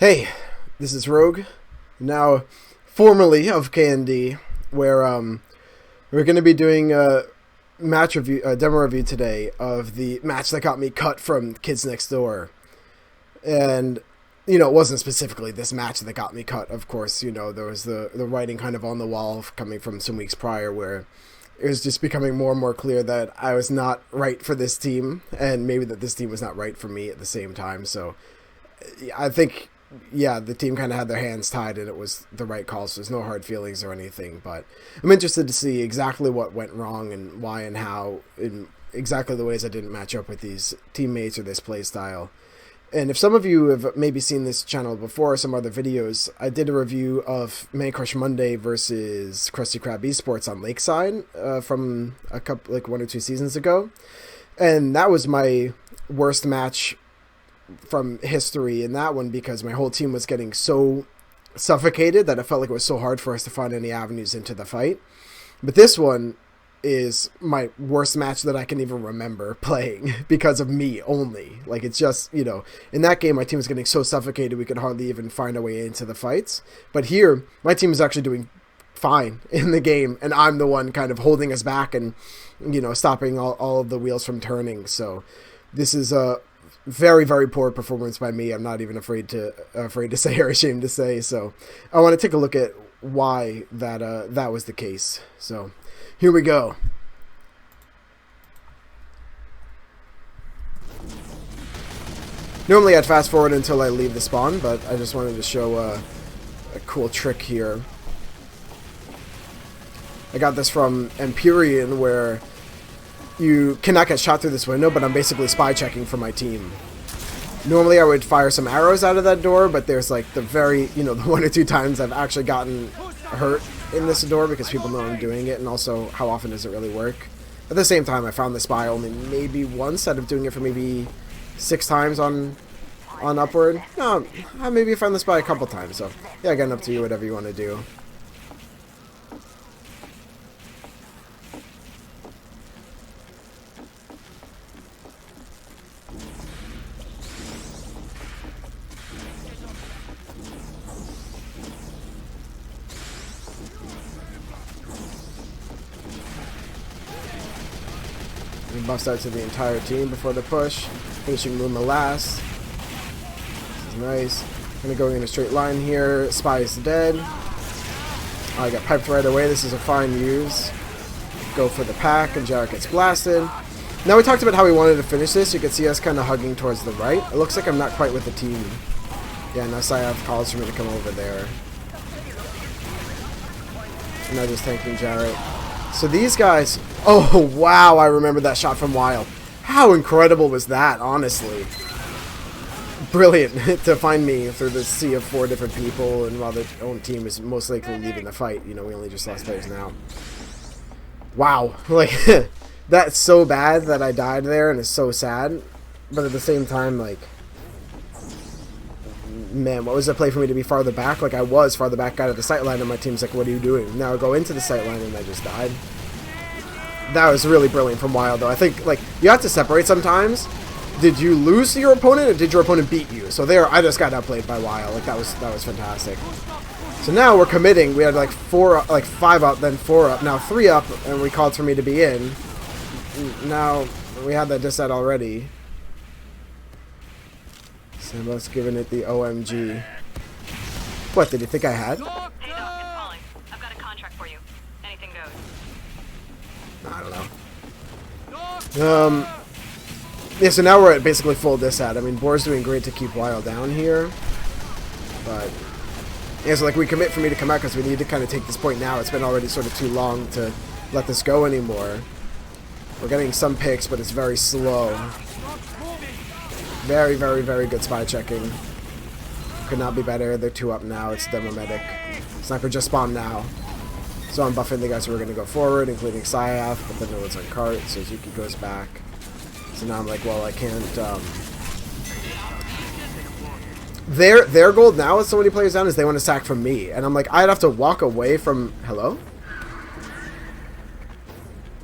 Hey, this is Rogue, now formerly of K&D, where we're going to be doing a match review, a demo review today of the match that got me cut from Kids Next Door. And, you know, it wasn't specifically this match that got me cut, of course. You know, there was the writing kind of on the wall coming from some weeks prior where it was just becoming more and more clear that I was not right for this team, and maybe that this team was not right for me at the same time. So I think, yeah, the team kind of had their hands tied and it was the right call, so there's no hard feelings or anything. But I'm interested to see exactly what went wrong and why and how, in exactly the ways I didn't match up with these teammates or this play style. And if some of you have maybe seen this channel before or some other videos, I did a review of Man Crush Monday versus Krusty Krab Esports on Lakeside from a couple, like 1 or 2 seasons ago. And that was my worst match from history in that one because my whole team was getting so suffocated that it felt like it was so hard for us to find any avenues into the fight. But this one is my worst match that I can even remember playing because of me only. Like, it's just, you know, in that game my team was getting so suffocated we could hardly even find our way into the fights. But here my team is actually doing fine in the game and I'm the one kind of holding us back and, you know, stopping all of the wheels from turning. So this is a very, very poor performance by me. I'm not even afraid to say or ashamed to say. So I want to take a look at why that was the case. So here we go. Normally I'd fast forward until I leave the spawn, but I just wanted to show a cool trick here. I got this from Empyrean, where you cannot get shot through this window, but I'm basically spy checking for my team. Normally I would fire some arrows out of that door, but there's like the very, you know, the 1 or 2 times I've actually gotten hurt in this door because people know I'm doing it, and also how often does it really work. At the same time, I found the spy only maybe once out of doing it for maybe 6 times on Upward. No, maybe I found the spy a couple times, so yeah, again, up to you, whatever you want to do. We bust out to the entire team before the push. Finishing Luma last. This is nice. Gonna go in a straight line here. Spy is dead. Oh, I got piped right away. This is a fine use. Go for the pack, and Jarrett gets blasted. Now we talked about how we wanted to finish this. You can see us kind of hugging towards the right. It looks like I'm not quite with the team. Yeah, now Sayav calls for me to come over there. And I'm just tanking Jarrett. So these guys... Oh, wow, I remember that shot from Wild. How incredible was that, honestly? Brilliant to find me through the sea of 4 different people, and while their own team is most likely leaving the fight. You know, we only just lost players now. Wow. Like, that's so bad that I died there, and it's so sad. But at the same time, like... Man, what was the play for me to be farther back? Like, I was farther back out of the sight line, and my team's like, what are you doing? Now I go into the sight line, and I just died. That was really brilliant from Wild, though. I think, like, you have to separate sometimes. Did you lose to your opponent, or did your opponent beat you? So there, I just got outplayed by Wild. Like, that was fantastic. So now we're committing. We had, like, 5 up, then 4 up, now 3 up, and we called for me to be in. Now, we had that disset already. Sambo's giving it the OMG. What, did you think I had? Hey Doc, it's calling. I've got a contract for you. Anything goes. I don't know. Yeah, so now we're at basically full disat. I mean, Boar's doing great to keep Wild down here. But, yeah, so like we commit for me to come out because we need to kind of take this point now. It's been already sort of too long to let this go anymore. We're getting some picks, but it's very slow. Very, very, very good spy checking. Could not be better. They're 2 up now. It's Demo Medic. Sniper just spawned now. So I'm buffing the guys who are going to go forward, including Sayath, but then no one's on cart, so Zuki goes back. So now I'm like, well, I can't... Their goal now with so many players down is they want to sack from me. And I'm like, I'd have to walk away from... Hello?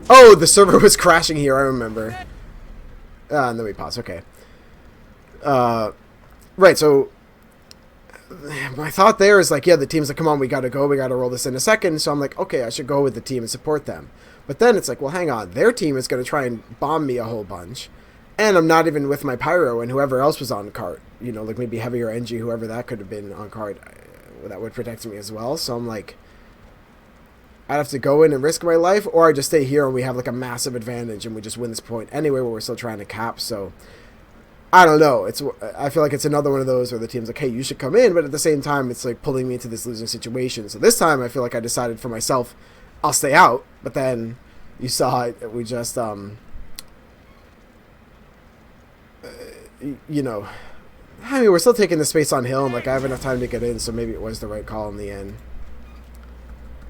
Oh, the server was crashing here, I remember. And then we pause, okay. Right, so my thought there is like, yeah, the team's like, come on, we gotta go, we gotta roll this in a second. So I'm like, okay, I should go with the team and support them. But then it's like, well, hang on, their team is gonna try and bomb me a whole bunch, and I'm not even with my pyro and whoever else was on cart. You know, like maybe Heavy or NG, whoever that could have been on cart, that would protect me as well. So I'm like, I'd have to go in and risk my life, or I just stay here and we have like a massive advantage and we just win this point anyway, where we're still trying to cap. So I don't know. I feel like it's another one of those where the team's like, hey, you should come in, but at the same time, it's like pulling me into this losing situation. So this time, I feel like I decided for myself, I'll stay out. But then you saw it. We just, you know, I mean, we're still taking the space on hill, and like I have enough time to get in, so maybe it was the right call in the end.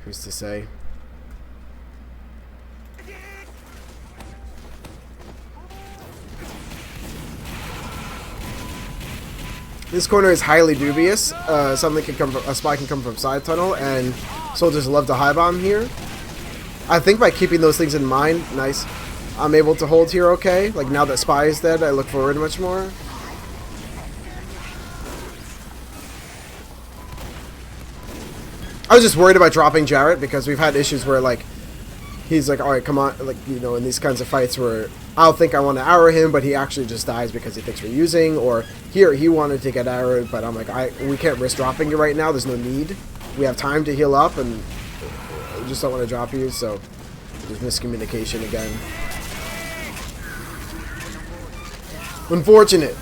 Who's to say? This corner is highly dubious. Something can come from, a spy can come from side tunnel, and soldiers love to high bomb here. I think by keeping those things in mind, nice, I'm able to hold here okay. Like now that spy is dead, I look forward much more. I was just worried about dropping Jarrett because we've had issues where like he's like, all right, come on, like, you know, in these kinds of fights where I'll think I want to arrow him, but he actually just dies because he thinks we're using. Or here, he wanted to get arrowed, but I'm like, we can't risk dropping you right now. There's no need. We have time to heal up, and I just don't want to drop you. So there's miscommunication again. Unfortunate.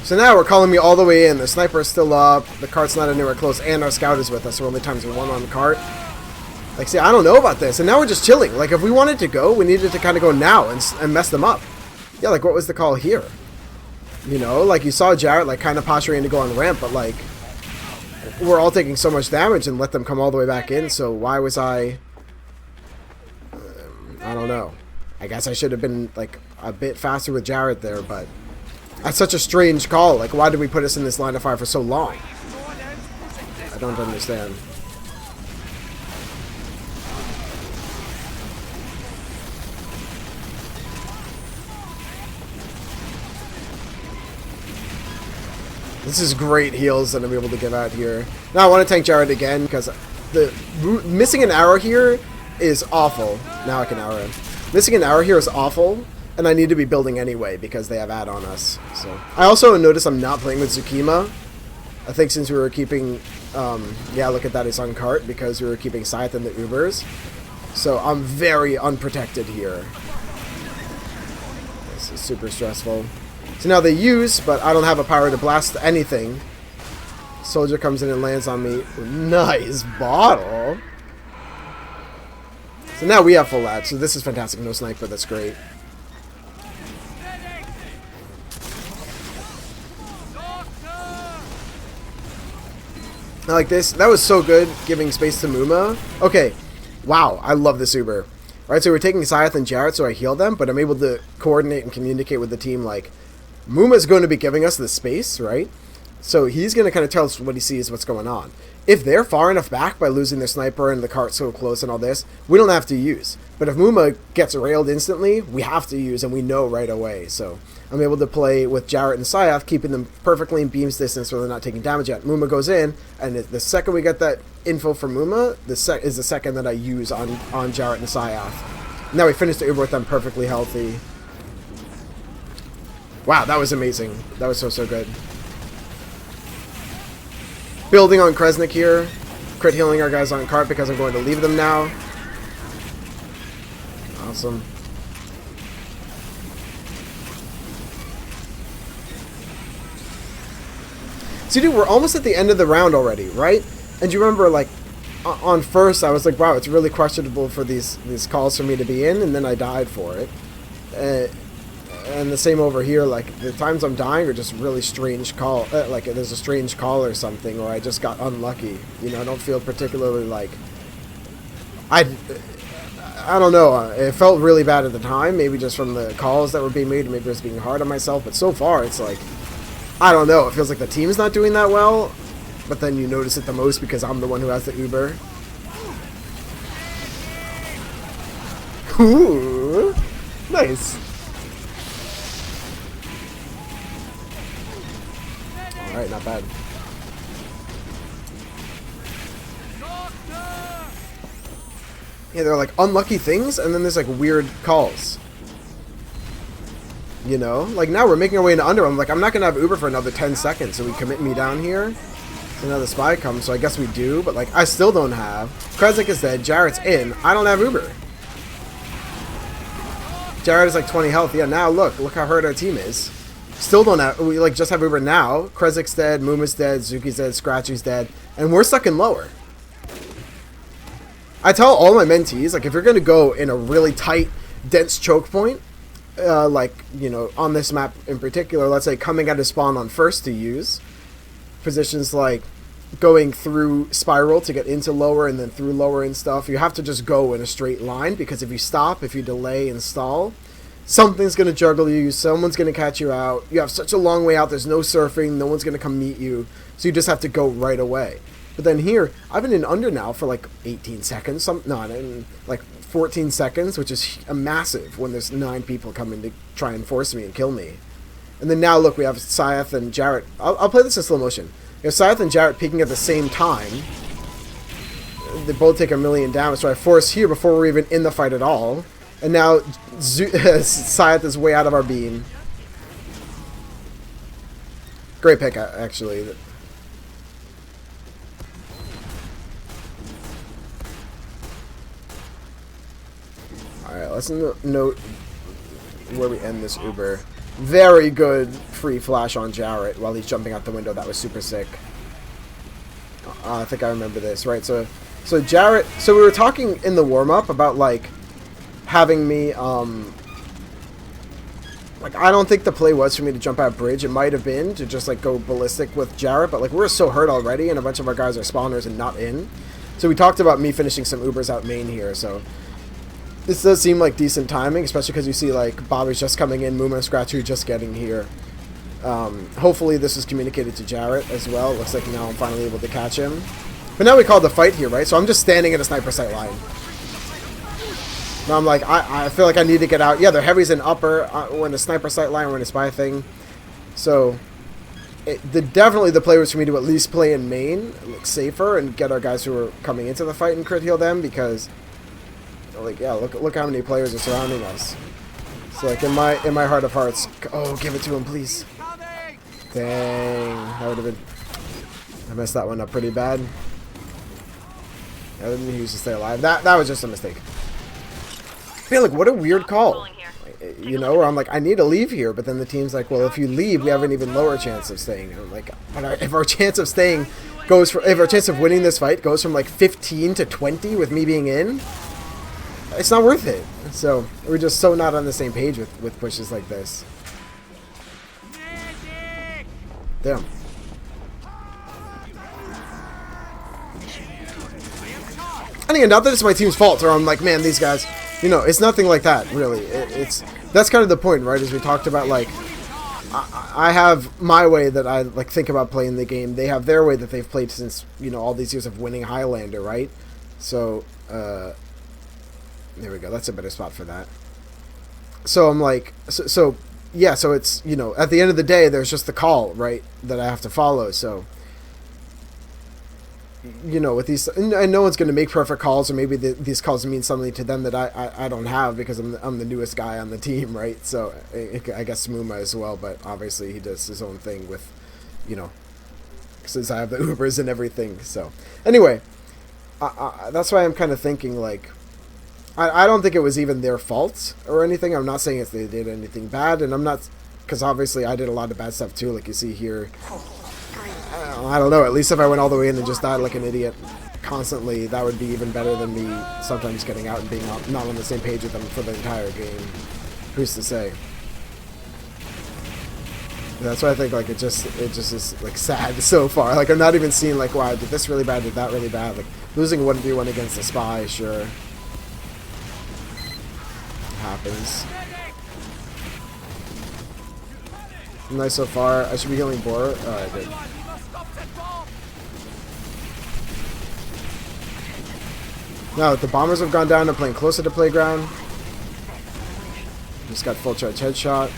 So now we're calling me all the way in. The sniper is still up. The cart's not anywhere close, and our scout is with us. So only times one on the cart. Like, see, I don't know about this. And now we're just chilling. Like, if we wanted to go, we needed to kind of go now and mess them up. Yeah, like, what was the call here? You know, like, you saw Jarrett, like, kind of posturing to go on ramp, but, like, we're all taking so much damage and let them come all the way back in. So why was I don't know. I guess I should have been, like, a bit faster with Jarrett there, but that's such a strange call. Like, why did we put us in this line of fire for so long? I don't understand. This is great heals that I'm able to give out here. Now I want to tank Jarrett again because the missing an arrow here is awful. Now I can arrow him. Missing an arrow here is awful. And I need to be building anyway because they have ad on us. So I also noticed I'm not playing with Tsukima. I think since we were keeping, yeah, look at that, it's on cart because we were keeping Scythe in the Ubers. So I'm very unprotected here. This is super stressful. So now they use, but I don't have a power to blast anything. Soldier comes in and lands on me. Nice bottle. So now we have full ad. So this is fantastic. No sniper. That's great. I like this. That was so good, giving space to Muma. Okay. Wow. I love this Uber. Alright, so we're taking Scythe and Jarrett, so I heal them, but I'm able to coordinate and communicate with the team, like, Muma's going to be giving us the space, right? So he's going to kind of tell us what he sees, what's going on. If they're far enough back by losing their sniper and the cart so close and all this, we don't have to use. But if Muma gets railed instantly, we have to use, and we know right away. So I'm able to play with Jarrett and Scythe, keeping them perfectly in beams distance where they're not taking damage yet. Muma goes in, and the second we get that info from Muma, is the second that I use on Jarrett and Scythe. Now we finished the Uber with them perfectly healthy. Wow, that was amazing. That was so good. Building on Kresnik here. Crit healing our guys on cart because I'm going to leave them now. Awesome. So dude, we're almost at the end of the round already, right? And you remember, like, on first I was like, wow, it's really questionable for these calls for me to be in, and then I died for it. And the same over here, like, the times I'm dying are just really strange call, like there's a strange call or something, or I just got unlucky. You know, I don't feel particularly like, I don't know, it felt really bad at the time, maybe just from the calls that were being made, maybe just being hard on myself, but so far it's like, I don't know, it feels like the team's not doing that well, but then you notice it the most because I'm the one who has the Uber. Ooh, nice. Alright, not bad. Yeah, they're like unlucky things, and then there's like weird calls. You know? Like now we're making our way into under. I'm like, I'm not going to have Uber for another 10 seconds, so we commit me down here. Another spy comes, so I guess we do, but like I still don't have. Kresnik is dead, Jarrett's in, I don't have Uber. Jarrett is like 20 health. Yeah, now look how hurt our team is. Still don't have, we like just have Uber now. Kresnik's dead, Muma's dead, Zuki's dead, Scratchy's dead, and we're stuck in lower. I tell all my mentees, like if you're gonna go in a really tight, dense choke point, like, you know, on this map in particular, let's say coming out of spawn on first to use, positions like going through spiral to get into lower and then through lower and stuff, you have to just go in a straight line, because if you stop, if you delay and stall, something's going to juggle you, someone's going to catch you out, you have such a long way out, there's no surfing, no one's going to come meet you, so you just have to go right away. But then here, I've been in under now for like 18 seconds, like 14 seconds, which is a massive when there's 9 people coming to try and force me and kill me. And then now look, we have Scythe and Jarrett. I'll play this in slow motion. We have Scythe and Jarrett peeking at the same time. They both take 1,000,000 damage, so I force here before we're even in the fight at all. And now Scythe is way out of our beam. Great pick, actually. Alright, let's note where we end this Uber. Very good free flash on Jarrett while he's jumping out the window. That was super sick. I think I remember this, right? So Jarrett, so we were talking in the warm-up about like having me like I don't think the play was for me to jump out bridge. It might have been to just like go ballistic with Jarrett, but like we're so hurt already and a bunch of our guys are spawners and not in. So we talked about me finishing some Ubers out main here, so this does seem like decent timing, especially because you see like Bobby's just coming in, Muma and Scratchy just getting here. Hopefully this is communicated to Jarrett as well. Looks like now I'm finally able to catch him. But now we call the fight here, right? So I'm just standing in a sniper sight line. Now I'm like, I feel like I need to get out. Yeah, they're heavies in upper. We're in a sniper sight line. We're in a spy thing. So definitely the play was for me to at least play in main, look safer, and get our guys who are coming into the fight and crit heal them, because like, yeah, look how many players are surrounding us. So like in my heart of hearts, oh, give it to him, please. Dang, that would have been. I messed that one up pretty bad. I didn't use to stay alive. That was just a mistake. Yeah, like what a weird call. You know, where I'm like, I need to leave here, but then the team's like, well, if you leave, we have an even lower chance of staying. And I'm like, but if our chance of staying goes for, if our chance of winning this fight goes from like 15 to 20 with me being in, it's not worth it. So we're just so not on the same page with pushes like this. Damn. And again, not that it's my team's fault, or I'm like, man, these guys, you know, it's nothing like that, really. That's kind of the point, right? As we talked about, like, I have my way that I like think about playing the game. They have their way that they've played since, you know, all these years of winning Highlander, right? So, there we go. That's a better spot for that. So I'm like, so yeah, so it's, you know, at the end of the day, there's just the call, right, that I have to follow. So, you know, with these, and no one's going to make perfect calls, or maybe these calls mean something to them that I don't have, because I'm the newest guy on the team, right? So I guess Muma as well, but obviously he does his own thing with, you know, since I have the Ubers and everything. So anyway, that's why I'm kind of thinking, like, I don't think it was even their fault or anything. I'm not saying if they did anything bad, and I'm not, because obviously I did a lot of bad stuff too, like you see here. I don't know, at least if I went all the way in and just died like an idiot constantly, that would be even better than me sometimes getting out and being not on the same page with them for the entire game. Who's to say? That's why I think, like, it just is, like, sad so far. Like, I'm not even seeing, like, wow, did this really bad, did that really bad. Like, losing 1v1 against the spy, sure. Happens. Nice so far. I should be healing Bor. Alright, good. Now that the bombers have gone down, I'm playing closer to playground. Just got full charge headshot.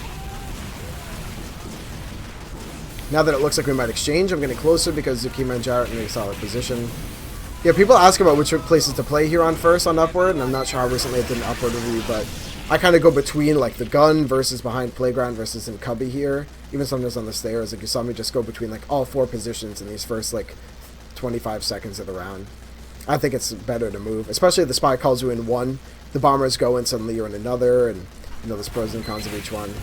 Now that it looks like we might exchange, I'm getting closer because Zukima and Jarrett are in a solid position. Yeah, people ask about which places to play here on first on Upward, and I'm not sure how recently I did an Upward review, but I kind of go between like the gun versus behind playground versus in cubby here. Even sometimes on the stairs, like you saw me just go between like all 4 positions in these first like 25 seconds of the round. I think it's better to move, especially if the spy calls you in one, the bombers go and suddenly you're in another, and you know there's pros and cons of each one.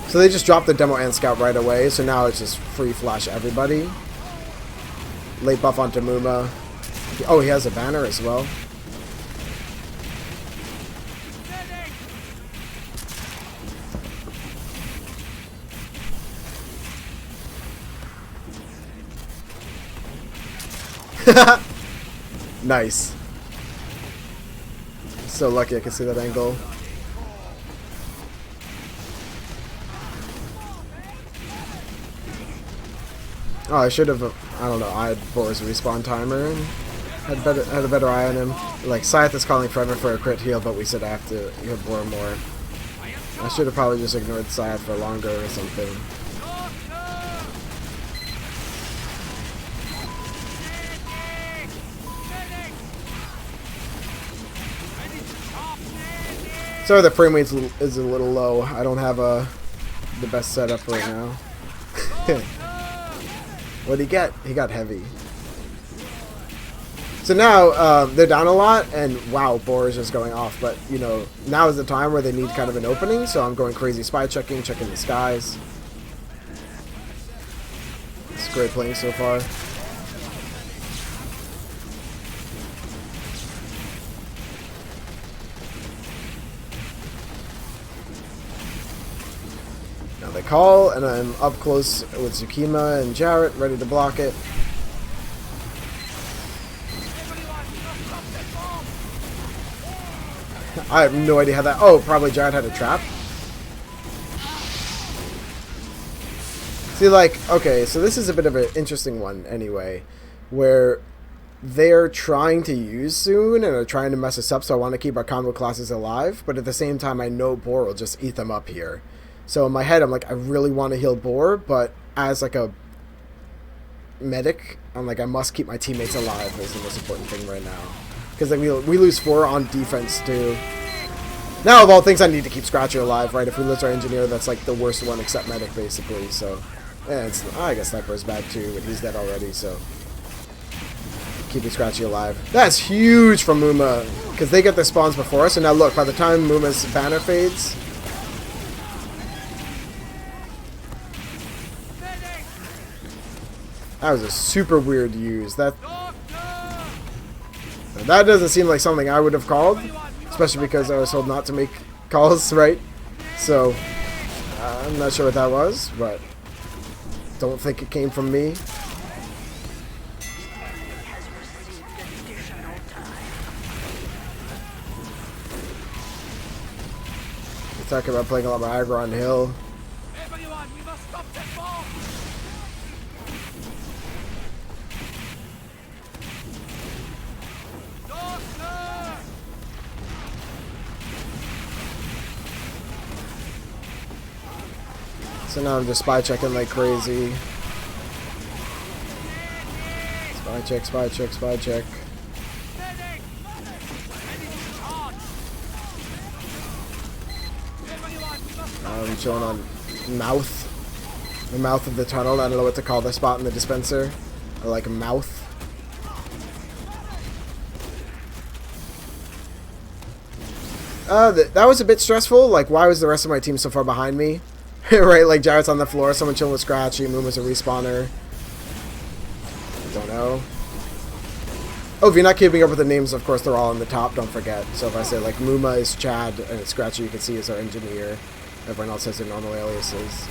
So they just dropped the demo and scout right away, so now it's just free flash everybody. Late buff onto Muma. Oh, he has a banner as well. Nice. So lucky I can see that angle. Oh, I should have, I don't know, I had Boar's respawn timer and had a better eye on him. Like, Scythe is calling forever for a crit heal, but we said I have to heal Boar more. I should have probably just ignored Scythe for longer or something. Sorry, the frame rate is a little low. I don't have the best setup right now. What'd he get? He got heavy. So now they're down a lot, and wow, Boar is just going off. But you know, now is the time where they need kind of an opening. So I'm going crazy spy checking the skies. It's great playing so far. They call, and I'm up close with Zukima and Jarrett, ready to block it. I have no idea how that... Oh, probably Jarrett had a trap. See, like, okay, so this is a bit of an interesting one, anyway, where they're trying to use soon and are trying to mess us up, so I want to keep our combo classes alive, but at the same time, I know Boar will just eat them up here. So in my head, I'm like, I really want to heal Boar, but as like a medic, I'm like, I must keep my teammates alive is the most important thing right now. Because like we lose 4 on defense too. Now of all things, I need to keep Scratcher alive, right? If we lose our engineer, that's like the worst one except medic, basically. So, yeah, I guess Sniper is bad too, but he's dead already, so keeping Scratchy alive. That's huge from Muma, because they get their spawns before us. And now look, by the time Muma's banner fades. That was a super weird use. That doesn't seem like something I would have called, especially because I was told not to make calls, right? So, I'm not sure what that was, but don't think it came from me. We're talking about playing a lot more aggro on hill. So now I'm just spy checking like crazy. Spy check, spy check, spy check. I'm chilling on mouth. The mouth of the tunnel. I don't know what to call the spot in the dispenser. I like mouth. That was a bit stressful. Like, why was the rest of my team so far behind me? Right, like Jarrett's on the floor, someone chilling with Scratchy, Muma's a respawner. Don't know. Oh, if you're not keeping up with the names, of course they're all on the top, don't forget. So if I say like Muma is Chad and it's Scratchy, you can see is our engineer. Everyone else has their normal aliases.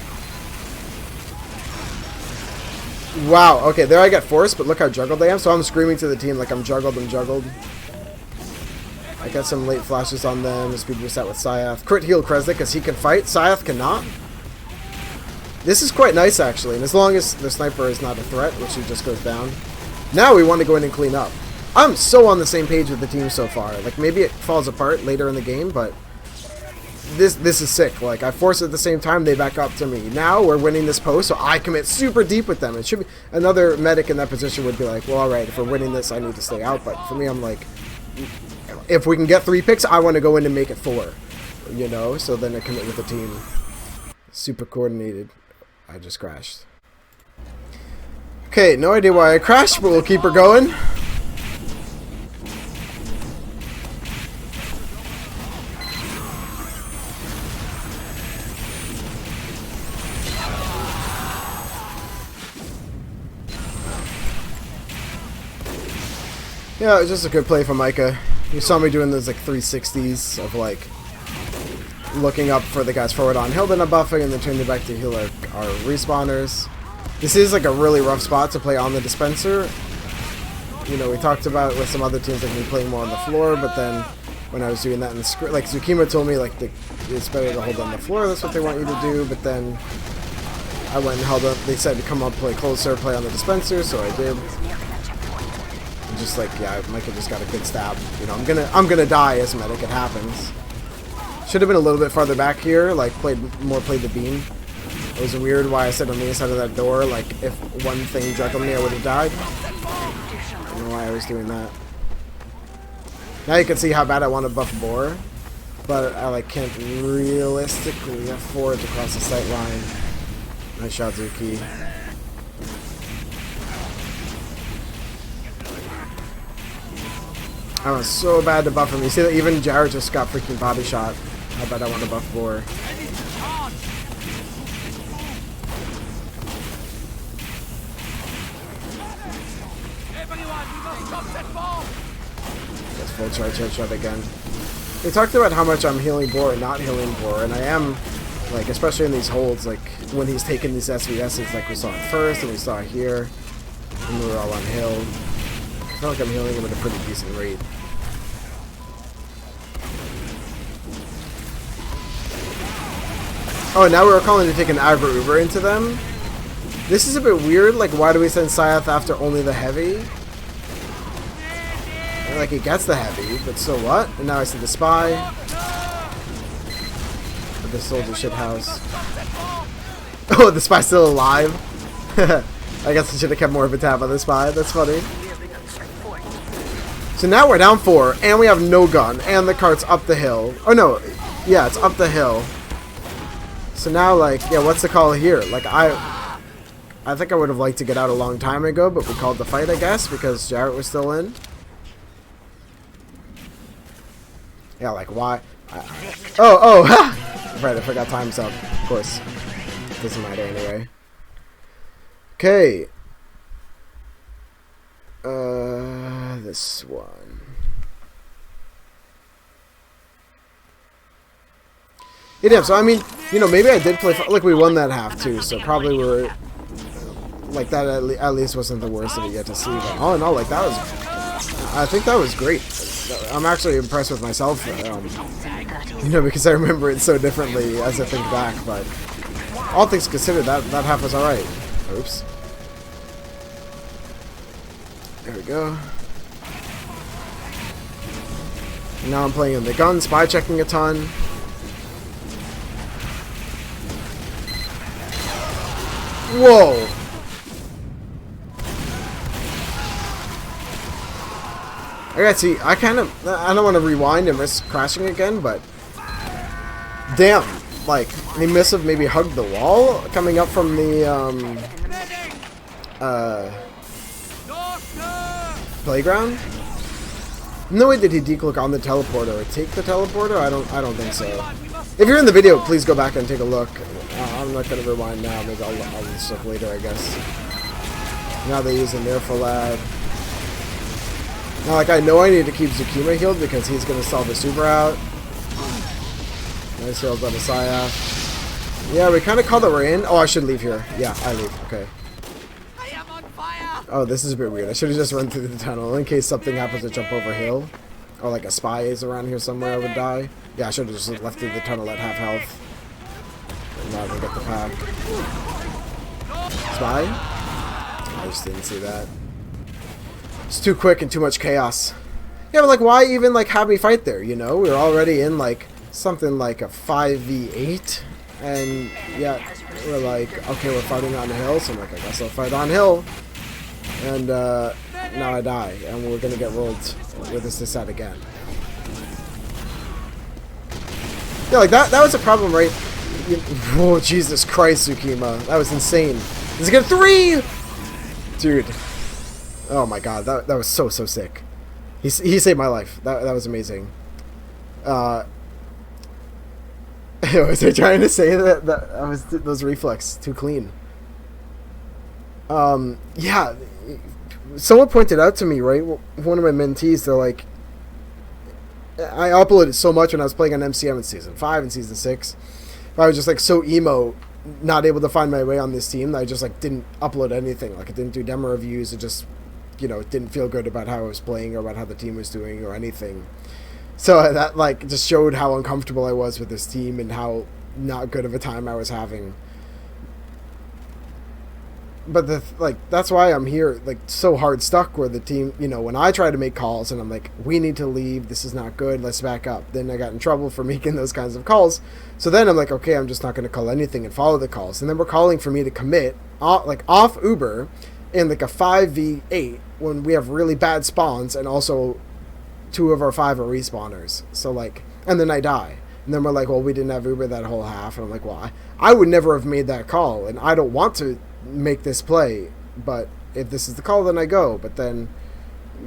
Wow, okay, there I got forced, but look how juggled I am. So I'm screaming to the team like I'm juggled and juggled. I got some late flashes on them. Speed reset with Scythe. Crit heal Kresnik because he can fight. Scythe cannot. This is quite nice, actually, and as long as the sniper is not a threat, which he just goes down. Now we want to go in and clean up. I'm so on the same page with the team so far. Like, maybe it falls apart later in the game, but this is sick. Like, I force it at the same time, they back up to me. Now we're winning this post, so I commit super deep with them. It should be another medic in that position would be like, well, all right, if we're winning this, I need to stay out. But for me, I'm like, if we can get 3 picks, I want to go in and make it 4. You know, so then I commit with the team. Super coordinated. I just crashed. Okay, no idea why I crashed, but we'll keep her going. Yeah, it was just a good play from Micah. You saw me doing those like 360s of like looking up for the guys forward on hill, then I'm buffing, and then turning back to heal our respawners. This is like a really rough spot to play on the dispenser. You know, we talked about with some other teams like me playing more on the floor, but then when I was doing that in the script, like Zukima told me like it's better to hold on the floor, that's what they want you to do, but then I went and held up, they said to come up, play closer, play on the dispenser, so I did. And just like, yeah, Micah just got a good stab. You know, I'm gonna die as a medic, it happens. Should have been a little bit farther back here, like played the beam. It was weird why I said on the inside of that door, like if one thing juggled me I would have died. I don't know why I was doing that. Now you can see how bad I want to buff Boar, but I like can't realistically afford to cross the sight line. Nice shot, Zuki. I was so bad to buff him. You see that even Jared just got freaking body shot. How bad I want to buff Boar. That's full charge headshot again. We talked about how much I'm healing Boar and not healing Boar, and I am, like, especially in these holds, like, when he's taking these SVSs, like we saw it first, and we saw it here, and we were all on hill. I feel like I'm healing him at a pretty decent rate. Oh, now we're calling to take an aggro Uber into them. This is a bit weird, like, why do we send Syath after only the heavy? And, like, he gets the heavy, but so what? And now I see the spy. The soldier shit house. Oh, the spy's still alive? I guess I should have kept more of a tab on the spy. That's funny. So now we're down 4, and we have no gun, and the cart's up the hill. Oh no, yeah, it's up the hill. So now, like, yeah, what's the call here? Like, I think I would have liked to get out a long time ago, but we called the fight, I guess, because Jarrett was still in. Yeah, like, why? Oh, right, I forgot time's up. Of course. Doesn't matter anyway. Okay. This one. Yeah, damn, so I mean, you know, maybe I did play, like, we won that half too, so probably we're, like, that at least wasn't the worst of it yet to see, but all in all, like, that was, I think that was great. I'm actually impressed with myself, you know, because I remember it so differently as I think back, but all things considered, that half was alright. Oops. There we go. Now I'm playing in the gun, spy checking a ton. Whoa! I gotta see, I don't want to rewind and risk crashing again, but damn, like, they must have maybe hugged the wall coming up from the, playground? No way did he decloak on the teleporter or take the teleporter? I don't think so. If you're in the video, please go back and take a look. I'm not gonna rewind now. Maybe I'll just look later, I guess. Now they use a Nerfalad. Now, like, I know I need to keep Zukima healed because he's gonna solve the super out. Nice heals on the Syath. Yeah, we kind of called it we're in. Oh, I should leave here. Yeah, I leave. Okay. Oh, this is a bit weird. I should have just run through the tunnel in case something happens to jump over hill. Or like a spy is around here somewhere I would die. Yeah, I should have just left through the tunnel at half health. And now they get the pack. Spy? I just didn't see that. It's too quick and too much chaos. Yeah, but like, why even like have me fight there, you know? We were already in like something like a 5v8, and yeah, we're like, okay, we're fighting on the hill, so I'm like, I guess I'll fight on hill, and now I die, and we're gonna get rolled with this set again. Yeah, like that was a problem, right? Oh, Jesus Christ, Tsukima, that was insane. Is it gonna 3? Dude. Oh my god, that was so sick. He saved my life. That was amazing. Was I trying to say that I was those reflex too clean? Yeah. Someone pointed out to me, right? One of my mentees, they're like, I uploaded so much when I was playing on MCM in Season 5 and Season 6. I was just like so emo, not able to find my way on this team, that I just like didn't upload anything. Like I didn't do demo reviews. It just, you know, didn't feel good about how I was playing or about how the team was doing or anything. So that like just showed how uncomfortable I was with this team and how not good of a time I was having. But that's why I'm here, like so hard stuck where the team, you know, when I try to make calls and I'm like, we need to leave, this is not good, let's back up. Then I got in trouble for making those kinds of calls. So then I'm like, okay, I'm just not going to call anything and follow the calls. And then we're calling for me to commit off Uber in like a 5v8 when we have really bad spawns and also 2 of our 5 are respawners. So like, and then I die. And then we're like, well, we didn't have Uber that whole half. And I'm like, well, I would never have made that call, and I don't want to make this play, but if this is the call, then I go. But then,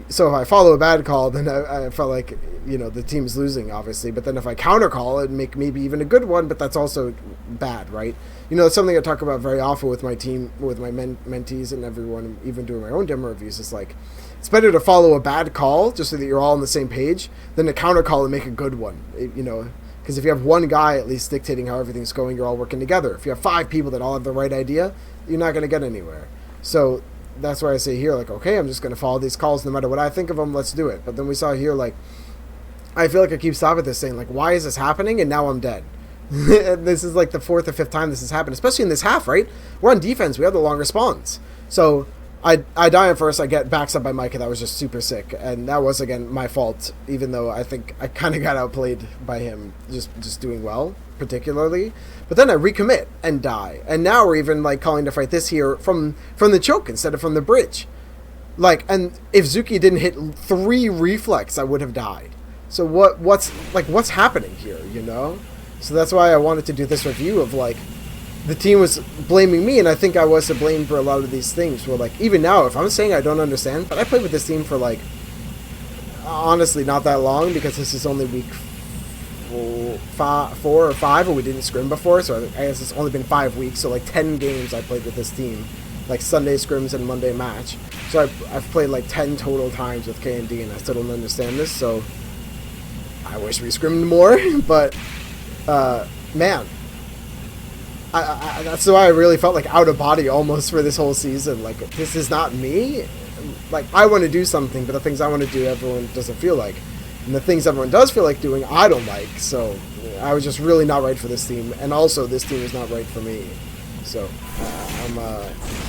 so if I follow a bad call, then I felt like, you know, the team's losing, obviously. But then if I counter call, it'd make maybe even a good one, but that's also bad, right? You know, it's something I talk about very often with my team, with my mentees and everyone, even doing my own demo reviews. It's like, it's better to follow a bad call just so that you're all on the same page than to counter call and make a good one, you know. Because if you have one guy at least dictating how everything's going, you're all working together. If you have 5 people that all have the right idea, you're not going to get anywhere. So that's why I say here, like, okay, I'm just going to follow these calls no matter what I think of them, let's do it. But then we saw here, like, I feel like I keep stopping this saying, like, why is this happening? And now I'm dead. This is like the 4th or 5th time this has happened, especially in this half, right? We're on defense. We have the longer spawns. So I die at first, I get backed up by Micah. That was just super sick, and that was, again, my fault, even though I think I kind of got outplayed by him just doing well, particularly. But then I recommit and die, and now we're even, like, calling to fight this here from the choke instead of from the bridge. Like, and if Zuki didn't hit 3 reflex, I would have died. So what's happening here, you know? So that's why I wanted to do this review of, like, the team was blaming me, and I think I was to blame for a lot of these things. Where, like, even now, if I'm saying I don't understand, but I played with this team for, like, honestly, not that long, because this is only week 4 or 5, and we didn't scrim before, so I guess it's only been 5 weeks, so, like, 10 games I played with this team, like, Sunday scrims and Monday match. So I've played, like, 10 total times with K&D, and I still don't understand this, so I wish we scrimmed more, but, man, that's why I really felt like out of body almost for this whole season. Like, this is not me. Like, I want to do something, but the things I want to do, everyone doesn't feel like. And the things everyone does feel like doing, I don't like. So I was just really not right for this team. And also, this team is not right for me. So I'm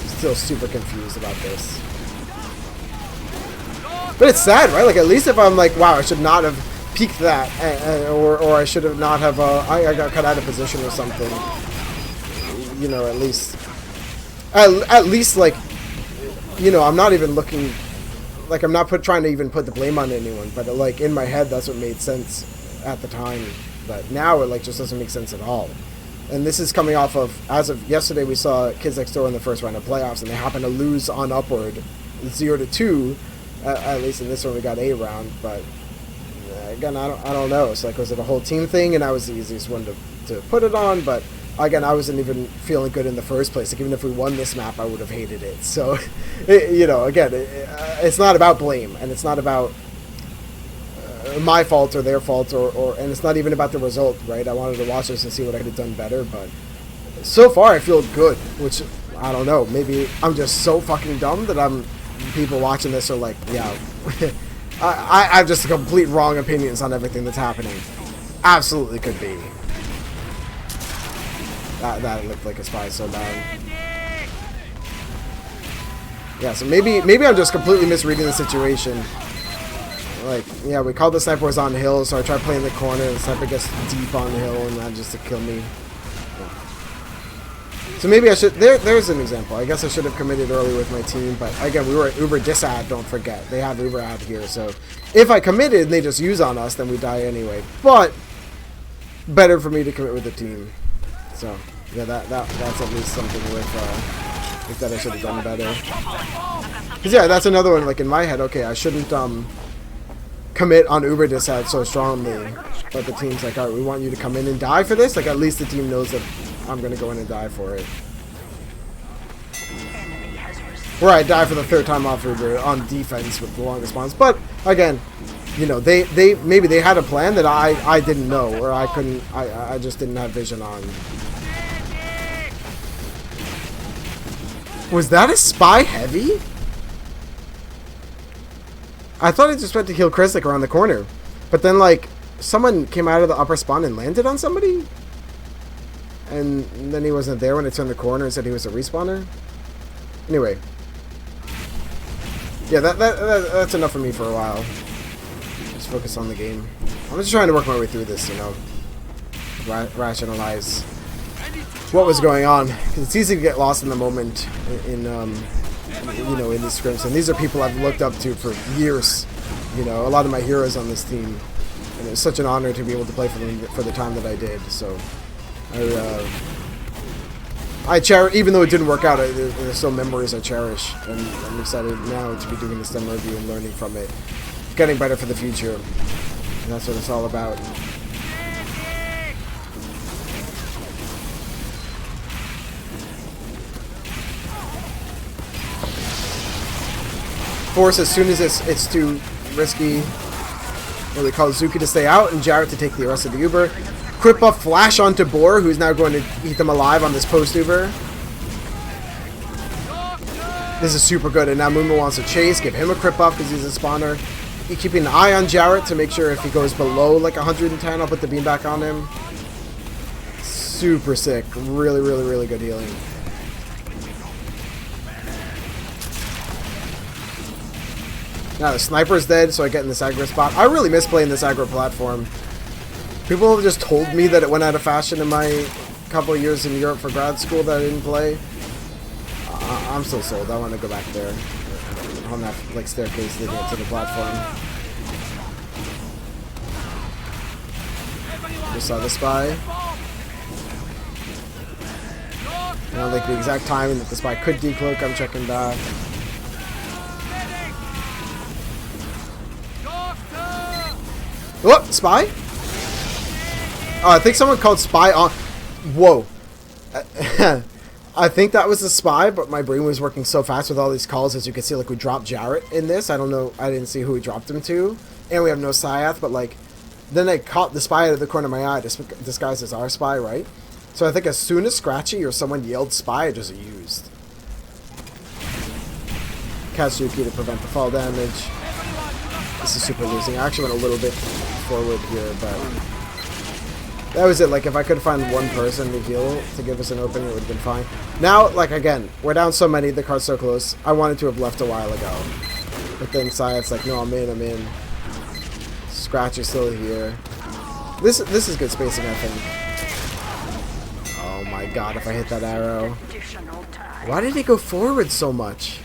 still super confused about this. But it's sad, right? Like, at least if I'm like, wow, I should not have peaked that. Or I should have not have, I got cut out of position or something. You know, at least, like, you know, I'm not even looking, like, I'm not trying to even put the blame on anyone, but, like, in my head, that's what made sense at the time, but now it, like, just doesn't make sense at all. And this is coming off of, as of yesterday, we saw Kids Next Door in the first round of playoffs, and they happened to lose on Upward 0-2, at least in this one we got a round, but, again, I don't know. It's like, was it a whole team thing, and I was the easiest one to put it on, but again, I wasn't even feeling good in the first place. Like, even if we won this map, I would have hated it. So, you know, again, it's not about blame, and it's not about my fault or their fault, and it's not even about the result, right? I wanted to watch this and see what I could have done better, but so far I feel good, which, I don't know, maybe I'm just so fucking dumb that people watching this are like, yeah, I have just complete wrong opinions on everything that's happening. Absolutely could be. That looked like a spy so bad. Yeah, so maybe I'm just completely misreading the situation. Like, yeah, we called the sniper was on the hill, so I tried playing the corner, and the sniper gets deep on the hill, and that just to kill me. So maybe I should... There's an example. I guess I should have committed early with my team, but again, we were at Uber disad, don't forget. They have Uber ad here, so if I committed and they just use on us, then we die anyway. But better for me to commit with the team. So, yeah, that's at least something with that I should have done better. Because, yeah, that's another one, like, in my head, okay, I shouldn't commit on Uber disad so strongly, but the team's like, alright, we want you to come in and die for this. Like, at least the team knows that I'm gonna go in and die for it. Or I die for the third time off Uber on defense with the longest spawns. But again, you know, they maybe they had a plan that I didn't know, or I couldn't. I just didn't have vision on. Was that a spy heavy? I thought it just went to kill Chris like around the corner, but then like someone came out of the upper spawn and landed on somebody. And then he wasn't there when it turned the corner and said he was a respawner. Anyway. Yeah, that's enough for me for a while. Just focus on the game. I'm just trying to work my way through this, you know. Rationalize what was going on. Because it's easy to get lost in the moment in you know, in these scrims. And these are people I've looked up to for years. You know, a lot of my heroes on this team. And it was such an honor to be able to play for them for the time that I did, so... I cherish, even though it didn't work out, there's still memories I cherish, and I'm excited now to be doing this demo review and learning from it, getting better for the future, and that's what it's all about. Force as soon as it's too risky. Well, they call Zuki to stay out and Jarrett to take the rest of the Uber. Kripa flash onto Boar, who's now going to eat them alive on this post Uber. This is super good, and now Mooma wants to chase, give him a crit buff because he's a spawner. You keeping an eye on Jarrett to make sure if he goes below like 110, I'll put the beam back on him. Super sick. Really, really, really good healing. Now the sniper's dead, so I get in this aggro spot. I really miss playing this aggro platform. People have just told me that it went out of fashion in my couple of years in Europe for grad school that I didn't play. I'm still sold. I want to go back there on that like staircase leading up to the platform. Just saw the spy. Now like the exact timing that the spy could decloak. I'm checking back. Oh, spy? Oh, I think someone called spy on. Whoa. I think that was a spy, but my brain was working so fast with all these calls. As you can see, like we dropped Jarrett in this. I don't know. I didn't see who we dropped him to. And we have no Syath, but like, then I caught the spy out of the corner of my eye, disguised as our spy, right? So I think as soon as Scratchy or someone yelled spy, I just used Katsuki to prevent the fall damage. This is super losing. I actually went a little bit forward here, but that was it. Like, if I could find one person to heal to give us an opening, it would have been fine. Now, like, again, we're down so many, the card's so close. I wanted to have left a while ago. But then Syath's like, no, I'm in. Scratch is still here. This is good spacing, I think. Oh my god, if I hit that arrow. Why did he go forward so much?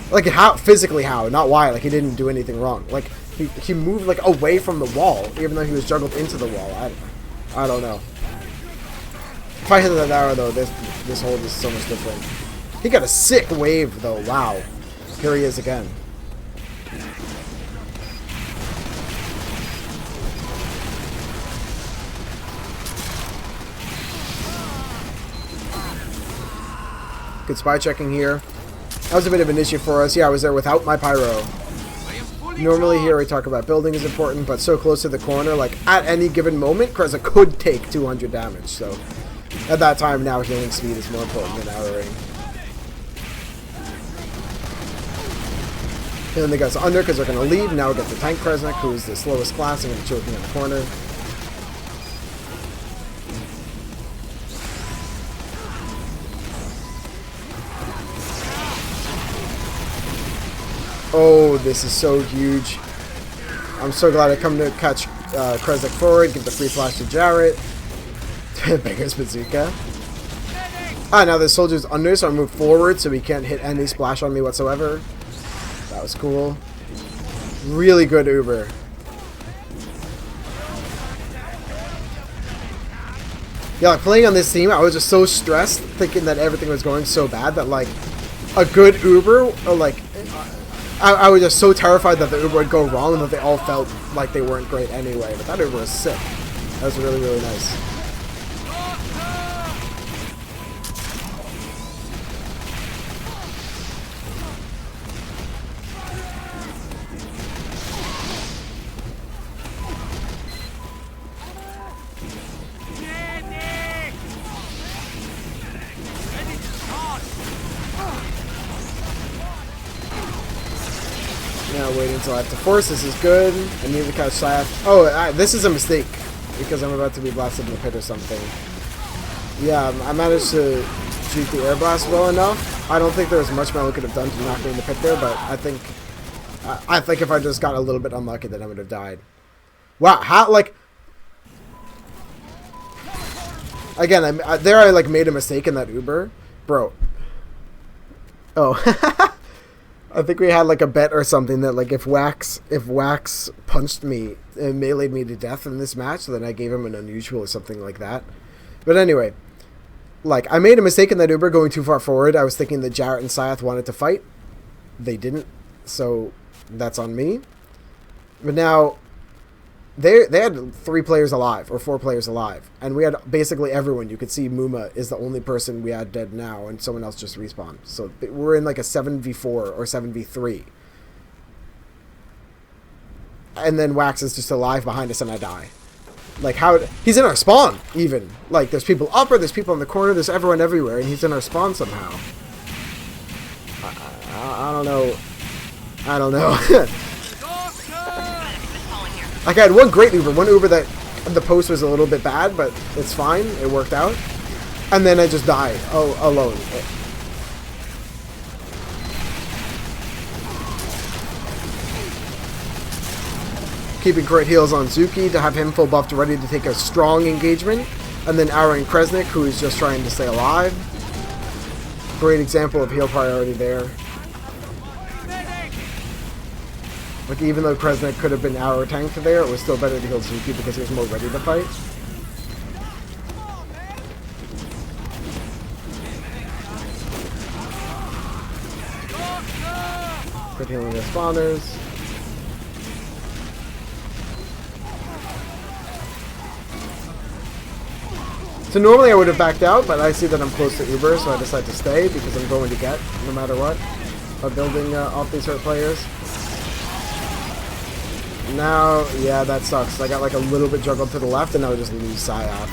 Like, how? Physically how? Not why. Like, he didn't do anything wrong. Like, he moved, like, away from the wall, even though he was juggled into the wall. I don't know. If I hit that arrow, though, this hold is so much different. He got a sick wave, though. Wow. Here he is again. Good spy checking here. That was a bit of an issue for us. Yeah, I was there without my pyro. Normally here I talk about building is important, but so close to the corner, like at any given moment, Kreza could take 200 damage. So at that time now, healing speed is more important than arrowing. And then the guys under because they're going to leave. Now we get the tank Kresnik, who is the slowest class and going to be choking in the corner. Oh, this is so huge. I'm so glad I come to catch Kresnik forward, give the free flash to Jarrett. Banger's bazooka. Ah, now the soldier's under, so I move forward so he can't hit any splash on me whatsoever. That was cool. Really good Uber. Yeah, like playing on this team, I was just so stressed, thinking that everything was going so bad that, like, a good Uber, or like, I was just so terrified that the Uber would go wrong and that they all felt like they weren't great anyway. But that Uber was sick. That was really, really nice. Now waiting until I have to force. This is good. I need to catch Syath. Oh, this is a mistake because I'm about to be blasted in the pit or something. Yeah, I managed to shoot the air blast well enough. I don't think there was much Melo could have done to knock me in the pit there, but I think if I just got a little bit unlucky, then I would have died. Wow, how, like, again, I like made a mistake in that Uber, bro. Oh. I think we had like a bet or something that like if Wax punched me and meleeed me to death in this match, then I gave him an unusual or something like that. But anyway, like I made a mistake in that Uber going too far forward. I was thinking that Jarrett and Syath wanted to fight. They didn't, so that's on me. But now they had 3 players alive or 4 players alive, and we had basically everyone. You could see Muma is the only person we had dead now, and someone else just respawned. So we're in like a 7v4 or 7v3, and then Wax is just alive behind us, and I die. Like how he's in our spawn even. Like there's people up or there's people in the corner. There's everyone everywhere, and he's in our spawn somehow. I don't know. I don't know. Like I had one great Uber, that the post was a little bit bad, but it's fine, it worked out. And then I just died, alone. Keeping great heals on Zuki to have him full buffed ready to take a strong engagement. And then Aaron Kresnik, who is just trying to stay alive. Great example of heal priority there. Like, even though Kresnik could have been arrow tanked there, it was still better to heal Zuki because he was more ready to fight. Good healing the spawners. So normally I would have backed out, but I see that I'm close to Uber, so I decide to stay because I'm going to get, no matter what, by building off these hurt players. Now, yeah, that sucks. I got like a little bit juggled to the left, and now I just lose Syath.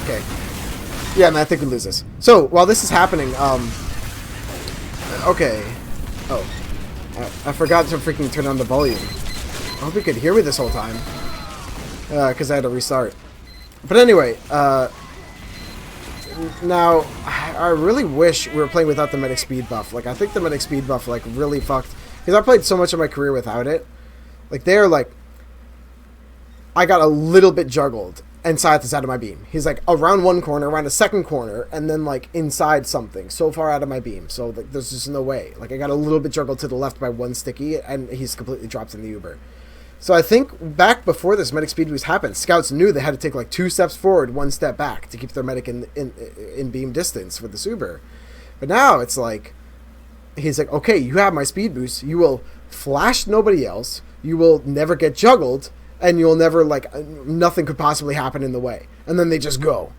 Okay. Yeah, and I think we lose this. So, while this is happening, okay. Oh. I forgot to freaking turn on the volume. I hope you could hear me this whole time. Because I had to restart. But anyway, now, I really wish we were playing without the medic speed buff. Like, I think the medic speed buff, like, really fucked. Because I played so much of my career without it. Like, they're, like, I got a little bit juggled, and Syath is out of my beam. He's, like, around one corner, around a second corner, and then, like, inside something. So far out of my beam. So, like, there's just no way. Like, I got a little bit juggled to the left by one sticky, and he's completely dropped in the Uber. So I think back before this medic speed boost happened, scouts knew they had to take like 2 steps forward, 1 step back to keep their medic in beam distance with this Uber. But now it's like, he's like, okay, you have my speed boost. You will flash nobody else. You will never get juggled, and you'll never, like, nothing could possibly happen in the way. And then they just go.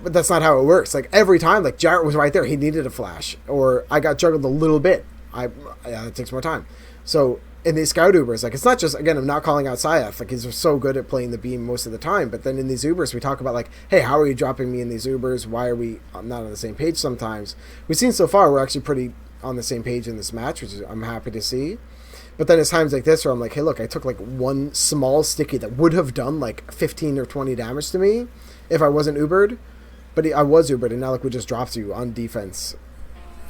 But that's not how it works. Like, every time, like, Jarrett was right there. He needed a flash. Or I got juggled a little bit. It takes more time. So in these scout Ubers, like, it's not just, again, I'm not calling out Syath, like, he's so good at playing the beam most of the time, but then in these Ubers, we talk about, like, hey, how are you dropping me in these Ubers? Why are we not on the same page sometimes? We've seen so far, we're actually pretty on the same page in this match, which is, I'm happy to see. But then it's times like this where I'm like, hey, look, I took, like, one small sticky that would have done, like, 15 or 20 damage to me if I wasn't Ubered, but I was Ubered, and now, like, we just dropped you on defense.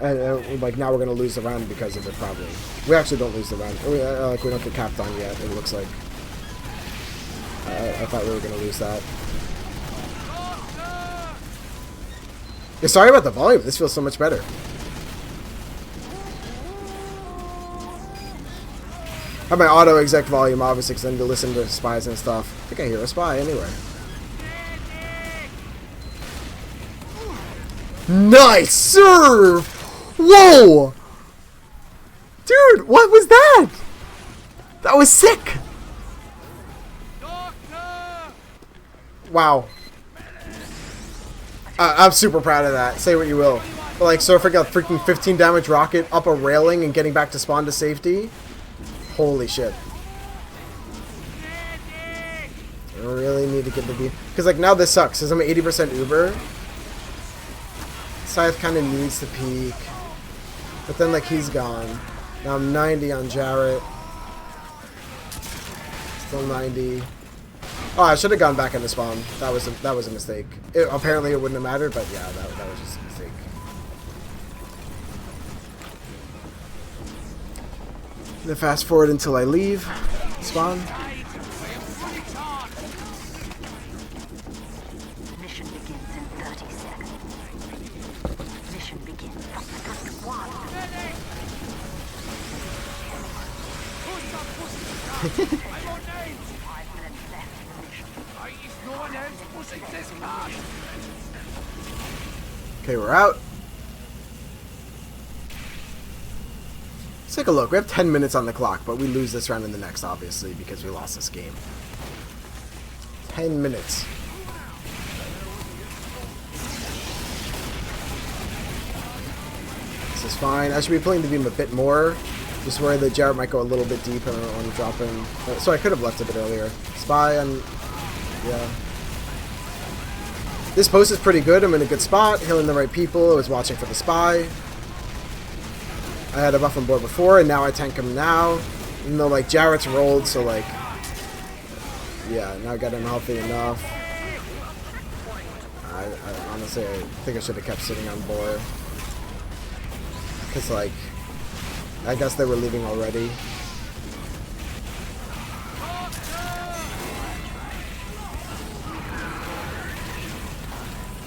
And like now we're gonna lose the round because of it probably. We actually don't lose the round. We don't get capped on yet. It looks like. I thought we were gonna lose that. Yeah, sorry about the volume. This feels so much better. I have my auto exec volume obviously because I need to listen to spies and stuff. I think I hear a spy anyway. Nice serve! Whoa! Dude, what was that? That was sick! Wow. I'm super proud of that. Say what you will. But like surfing a freaking 15 damage rocket up a railing and getting back to spawn to safety. Holy shit. I really need to get the beam. Because like now this sucks. Because I'm 80% Uber. Scythe kind of needs to peak. But then like he's gone. Now I'm 90 on Jarrett. Still 90. Oh, I should have gone back into spawn. That was a mistake. Apparently it wouldn't have mattered, but yeah, that was just a mistake. Then fast forward until I leave spawn. Mission begins in 30 seconds. Mission begins from second one. 5 minutes left in the mission. Okay, we're out. Let's take a look. We have 10 minutes on the clock, but we lose this round in the next, obviously, because we lost this game. 10 minutes. This is fine. I should be pulling the beam a bit more. Just worried that Jarrett might go a little bit deep and I don't want to drop him. So I could have left a bit earlier. Spy on... yeah. This post is pretty good. I'm in a good spot. Healing the right people. I was watching for the spy. I had a buff on board before, and now I tank him now. Even though, like, Jarrett's rolled, so, like... yeah, now I got him healthy enough. I honestly, I think I should have kept sitting on board. Because, like... I guess they were leaving already.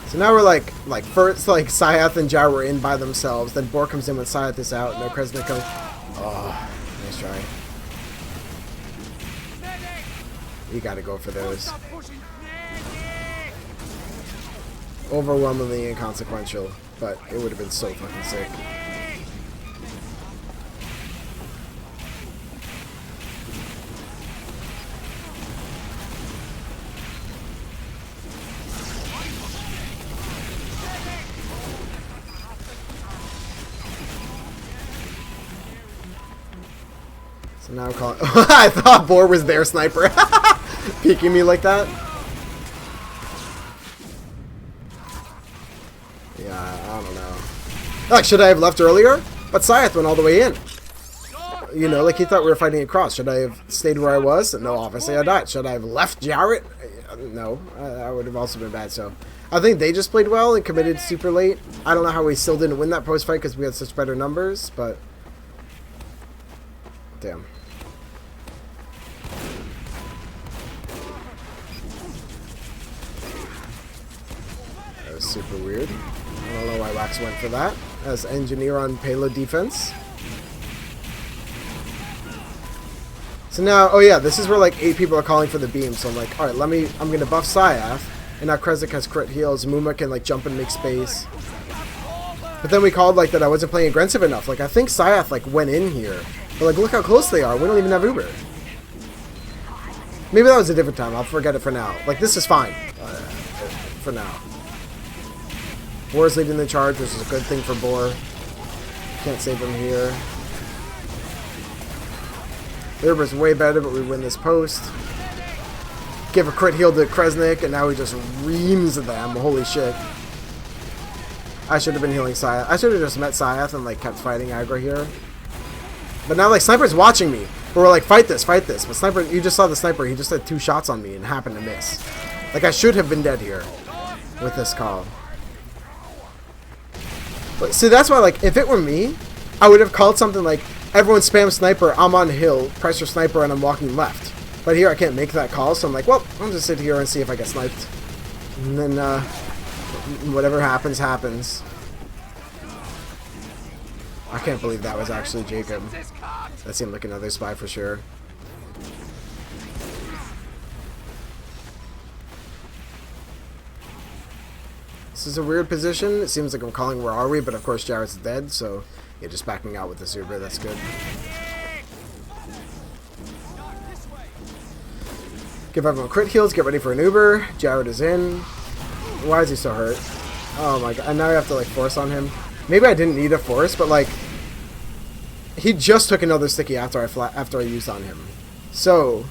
So now we're like first like Scythe and Jar were in by themselves. Then Boar comes in when Scythe is out. No Kresnik comes. Oh, nice try. You gotta go for those. Overwhelmingly inconsequential, but it would have been so fucking sick. So now I'm calling. I thought Boar was their sniper. Peeking me like that. Yeah, I don't know. Like, should I have left earlier? But Scythe went all the way in. You know, like he thought we were fighting across. Should I have stayed where I was? No, obviously I died. Should I have left Jarrett? No, that would have also been bad. So I think they just played well and committed super late. I don't know how we still didn't win that post fight because we had such better numbers, but damn. That was super weird. I don't know why Wax went for that as engineer on payload defense. So now, oh yeah, this is where like 8 people are calling for the beam. So I'm like, all right, I'm gonna buff Scythe, and now Kresnik has crit heals. Muma can like jump and make space. But then we called like that I wasn't playing aggressive enough. Like I think Scythe like went in here, but like look how close they are. We don't even have Uber. Maybe that was a different time. I'll forget it for now. Like this is fine for now. Boar's leading the charge, which is a good thing for Boar. Can't save him here. Uber's way better, but we win this post. Give a crit heal to Kresnik, and now he just reams them. Holy shit. I should have been healing Scythe. I should have just met Scythe and like kept fighting aggro here. But now like Sniper's watching me. But we're like, fight this, fight this. But Sniper, you just saw the Sniper, he just had 2 shots on me and happened to miss. Like I should have been dead here with this call. But see, that's why, like, if it were me, I would have called something like, everyone spam sniper, I'm on hill, press your sniper, and I'm walking left. But here I can't make that call, so I'm like, well, I'll just sit here and see if I get sniped. And then, whatever happens, happens. I can't believe that was actually Jacob. That seemed like another spy for sure. This is a weird position. It seems like I'm calling where are we, but of course Jarrett's dead, so yeah, just backing out with the Uber, that's good. Give everyone crit heals, get ready for an Uber. Jarrett is in. Why is he so hurt? Oh my god, and now I have to like force on him. Maybe I didn't need a force, but like he just took another sticky after I used on him. So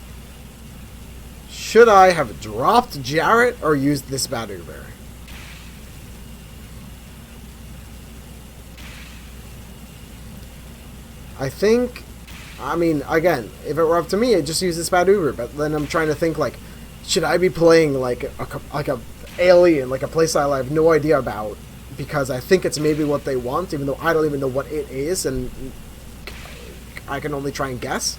should I have dropped Jarrett or used this bad Uber? I think, I mean, again, if it were up to me, I'd just use this bad Uber. But then I'm trying to think, like, should I be playing like a alien, like a playstyle I have no idea about, because I think it's maybe what they want, even though I don't even know what it is, and I can only try and guess?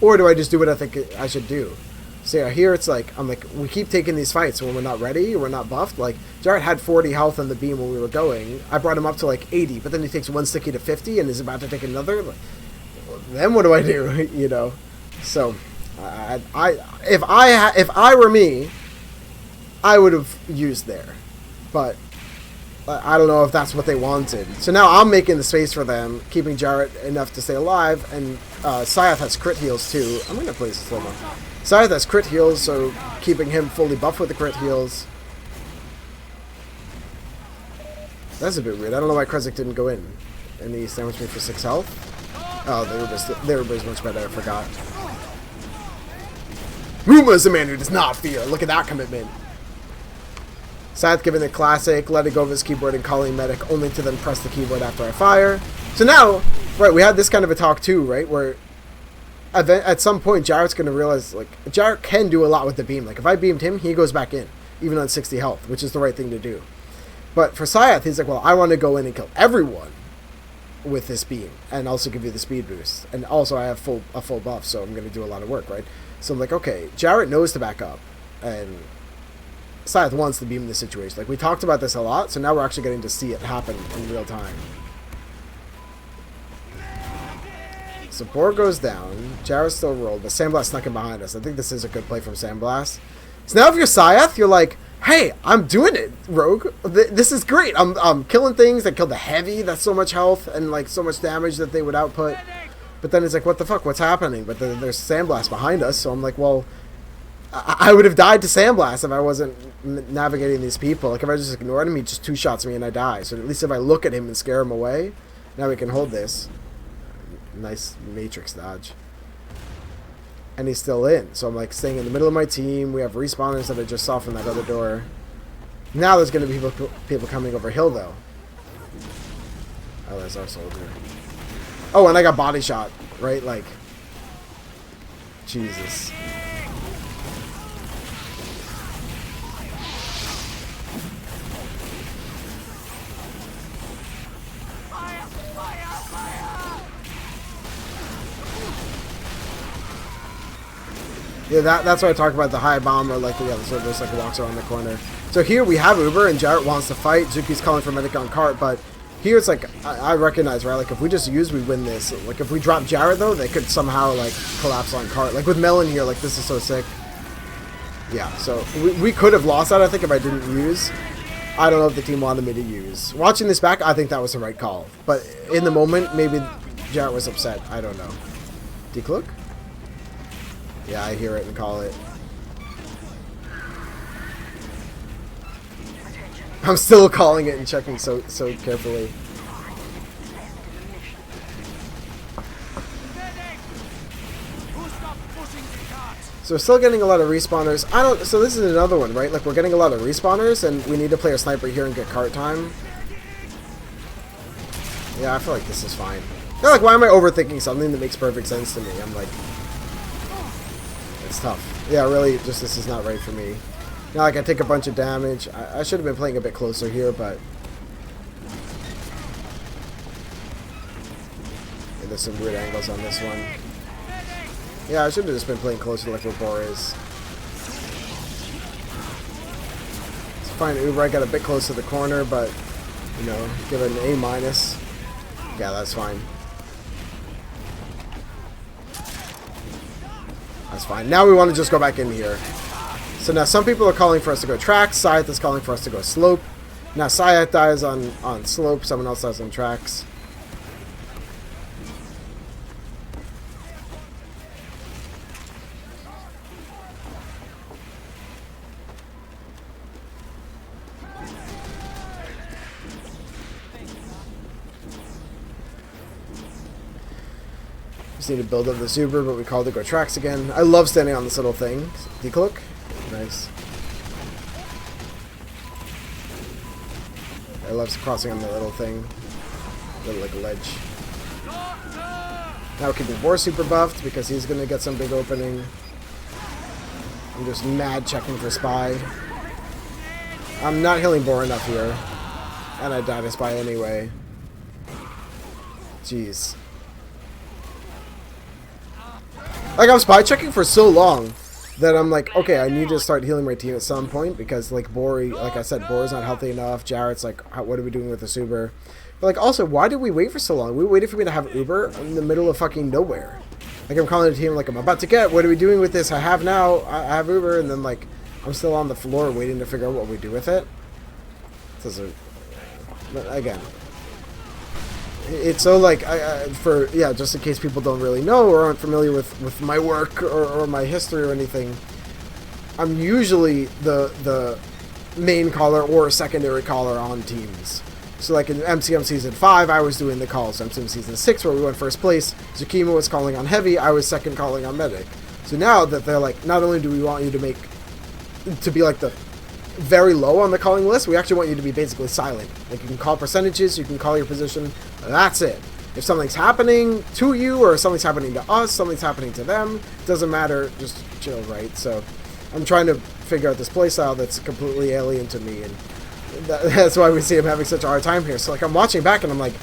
Or do I just do what I think I should do? So yeah, here it's like, I'm like, we keep taking these fights when we're not ready, we're not buffed. Like, Jarrett had 40 health on the beam when we were going. I brought him up to like 80, but then he takes one sticky to 50 and is about to take another. Like, then what do I do? You know? So, if I were me, I would have used there. But I don't know if that's what they wanted. So now I'm making the space for them, keeping Jarrett enough to stay alive, and Syath has crit heals too. I'm going to play this slow-mo. Syath has crit heals, so keeping him fully buffed with the crit heals. That's a bit weird. I don't know why Krezzik didn't go in. And he sandwiched me for 6 health. Oh, the Uber's much better, I forgot. Ruma is a man who does not fear. Look at that commitment. Syath giving the classic, letting go of his keyboard and calling medic, only to then press the keyboard after I fire. So now, right, we had this kind of a talk too, right, where at some point Jarrett's going to realize, like, Jarrett can do a lot with the beam. Like, if I beamed him, he goes back in, even on 60 health, which is the right thing to do. But for Syath, he's like, well, I want to go in and kill everyone with this beam, and also give you the speed boost. And also I have a full buff, so I'm going to do a lot of work, right? So I'm like, okay, Jarrett knows to back up, and Syath wants to beam in this situation. Like, we talked about this a lot, so now we're actually getting to see it happen in real time. So Boar goes down, Jarrett's still rolled, but Sandblast snuck in behind us. I think this is a good play from Sandblast. So now if you're Syath, you're like, hey, I'm doing it, Rogue. This is great. I'm killing things that kill the heavy. That's so much health and like so much damage that they would output. But then it's like, what the fuck? What's happening? But then there's Sandblast behind us. So I'm like, well, I would have died to Sandblast if I wasn't navigating these people. Like, if I just ignored him, he just 2-shots me and I die. So at least if I look at him and scare him away, now we can hold this. Nice Matrix dodge. And he's still in. So I'm like staying in the middle of my team. We have respawners that I just saw from that other door. Now there's going to be people coming over hill, though. Oh, there's our soldier. Oh, and I got body shot, right? Like, Jesus. Yeah, that's why I talk about the high bomb, or like the other sort of just like walks around the corner. So here we have Uber and Jarrett wants to fight. Zuki's calling for medic on cart, but here it's like I recognize, right? Like, if we just use, we win this. Like, if we drop Jarrett though, they could somehow like collapse on cart. Like with Melon here, like this is so sick. Yeah, so we could have lost that, I think, if I didn't use. I don't know if the team wanted me to use. Watching this back, I think that was the right call. But in the moment, maybe Jarrett was upset. I don't know. Decloak? Yeah, I hear it and call it. I'm still calling it and checking so carefully. So we're still getting a lot of respawners. So this is another one, right? Like, we're getting a lot of respawners, and we need to play a sniper here and get cart time. Yeah, I feel like this is fine. They're like, why am I overthinking something that makes perfect sense to me? I'm like, it's tough. Yeah, really, just this is not right for me. Now, like, I take a bunch of damage. I should have been playing a bit closer here, but there's some weird angles on this one. Yeah, I should have just been playing closer to like where Bor is. It's fine, Uber. I got a bit close to the corner, but, you know, give it an A-. Yeah, that's fine. That's fine. Now we want to just go back in here. So now some people are calling for us to go tracks. Scythe is calling for us to go slope. Now Scythe dies on slope. Someone else dies on tracks. Just need to build up this Uber, but we called to go tracks again. I love standing on this little thing. Decloak. Nice. I love crossing on the little thing. Little like a ledge. Now we're keeping Bor super buffed because he's going to get some big opening. I'm just mad checking for Spy. I'm not healing Bor enough here. And I died to Spy anyway. Jeez. Like, I'm spy checking for so long that I'm like, okay, I need to start healing my team at some point because, like, like I said, Bor's not healthy enough. Jarrett's like, what are we doing with this Uber? But, like, also, why did we wait for so long? We waited for me to have Uber in the middle of fucking nowhere. Like, I'm calling the team, like, I'm about to get, what are we doing with this? I have Uber, and then, like, I'm still on the floor waiting to figure out what we do with it. But again, it's so like just in case people don't really know or aren't familiar with my work or my history or anything, I'm usually the main caller or secondary caller on teams. So like in MCM Season 5, I was doing the calls. MCM Season 6, where we went first place, Zakima was calling on heavy, I was second calling on medic. So now that they're like, not only do we want you to be like the very low on the calling list, we actually want you to be basically silent. Like, you can call percentages, you can call your position, that's it. If something's happening to you or something's happening to us, something's happening to them, doesn't matter, just chill, right? So I'm trying to figure out this playstyle that's completely alien to me, and that's why we see him having such a hard time here. So like, I'm watching back and I'm like,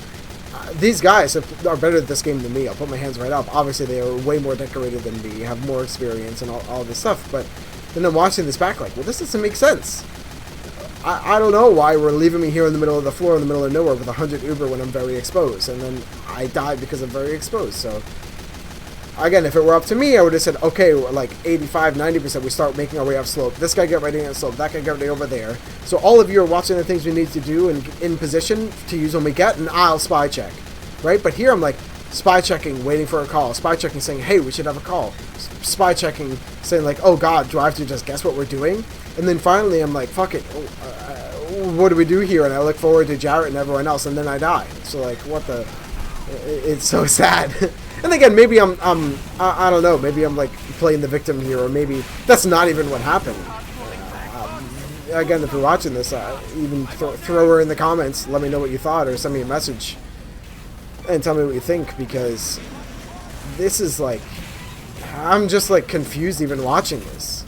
these guys are better at this game than me. I'll put my hands right up. Obviously they are way more decorated than me, have more experience and all this stuff, but then I'm watching this back like, well, this doesn't make sense. I don't know why we're leaving me here in the middle of the floor in the middle of nowhere with 100 Uber when I'm very exposed, and then I died because I'm very exposed. So again, if it were up to me, I would have said, okay, like 85, 90%, we start making our way up slope. This guy get ready on slope, that guy get ready over there. So all of you are watching the things we need to do and in position to use when we get, and I'll spy check, right? But here I'm like, spy checking, waiting for a call. Spy checking, saying, hey, we should have a call. Spy checking, saying like, oh god, do I have to just guess what we're doing? And then finally I'm like, fuck it, what do we do here? And I look forward to Jarrett and everyone else, and then I die. So like, what the, it's so sad. And again, maybe I don't know, maybe I'm like playing the victim here, or maybe that's not even what happened. Again, if you're watching this, even throw her in the comments, let me know what you thought, or send me a message and tell me what you think, because this is like, I'm just like confused even watching this.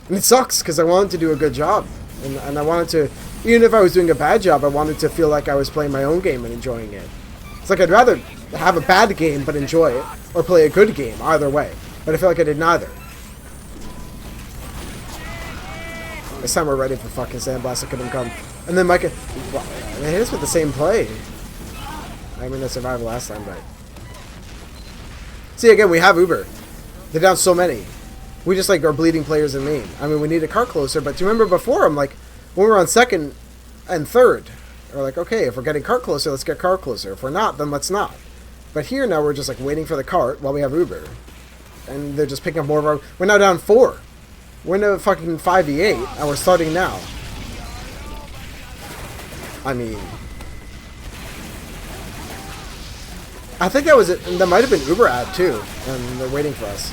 And it sucks because I wanted to do a good job, and I wanted to, even if I was doing a bad job, I wanted to feel like I was playing my own game and enjoying it. It's like I'd rather have a bad game but enjoy it, or play a good game, either way. But I feel like I did neither. This time we're ready for fucking Sandblast. I couldn't come. And then Micah, they hit us with the same play. I mean, I survived last time, but... See, again, we have Uber. They're down so many. We just, like, are bleeding players in main. I mean, we need a car closer, but do you remember before, I'm like, when we were on second and third, we're like, okay, if we're getting cart closer, let's get cart closer. If we're not, then let's not. But here now we're just, like, waiting for the cart while we have Uber. And they're just picking up more of our... We're now down 4. We're in a fucking 5v8, and we're starting now. I mean... I think that was it. That might have been Uber ad, too. And they're waiting for us.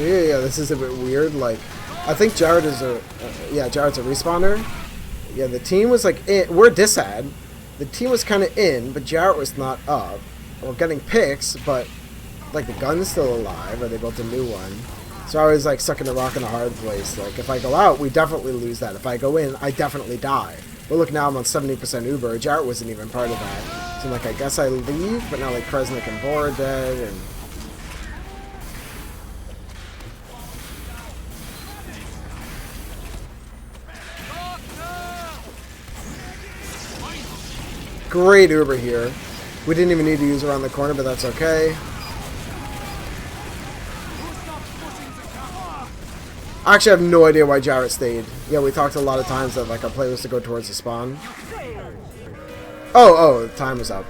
Yeah, this is a bit weird. Like, I think Jared is Jared's a respawner. Yeah, the team was like in. We're disad. The team was kind of in, but Jared was not up. We're getting picks, but like the gun's still alive, or they built a new one. So I was like stuck in a rock and a hard place. Like if I go out, we definitely lose that. If I go in, I definitely die. But look, now I'm on 70% Uber. Jarrett wasn't even part of that. So like I guess I leave, but now like Kresnik and Bor are dead, and great Uber here. We didn't even need to use around the corner, but that's okay. I actually have no idea why Jarrett stayed. Yeah, we talked a lot of times that like our play was to go towards the spawn. Oh, the time was up.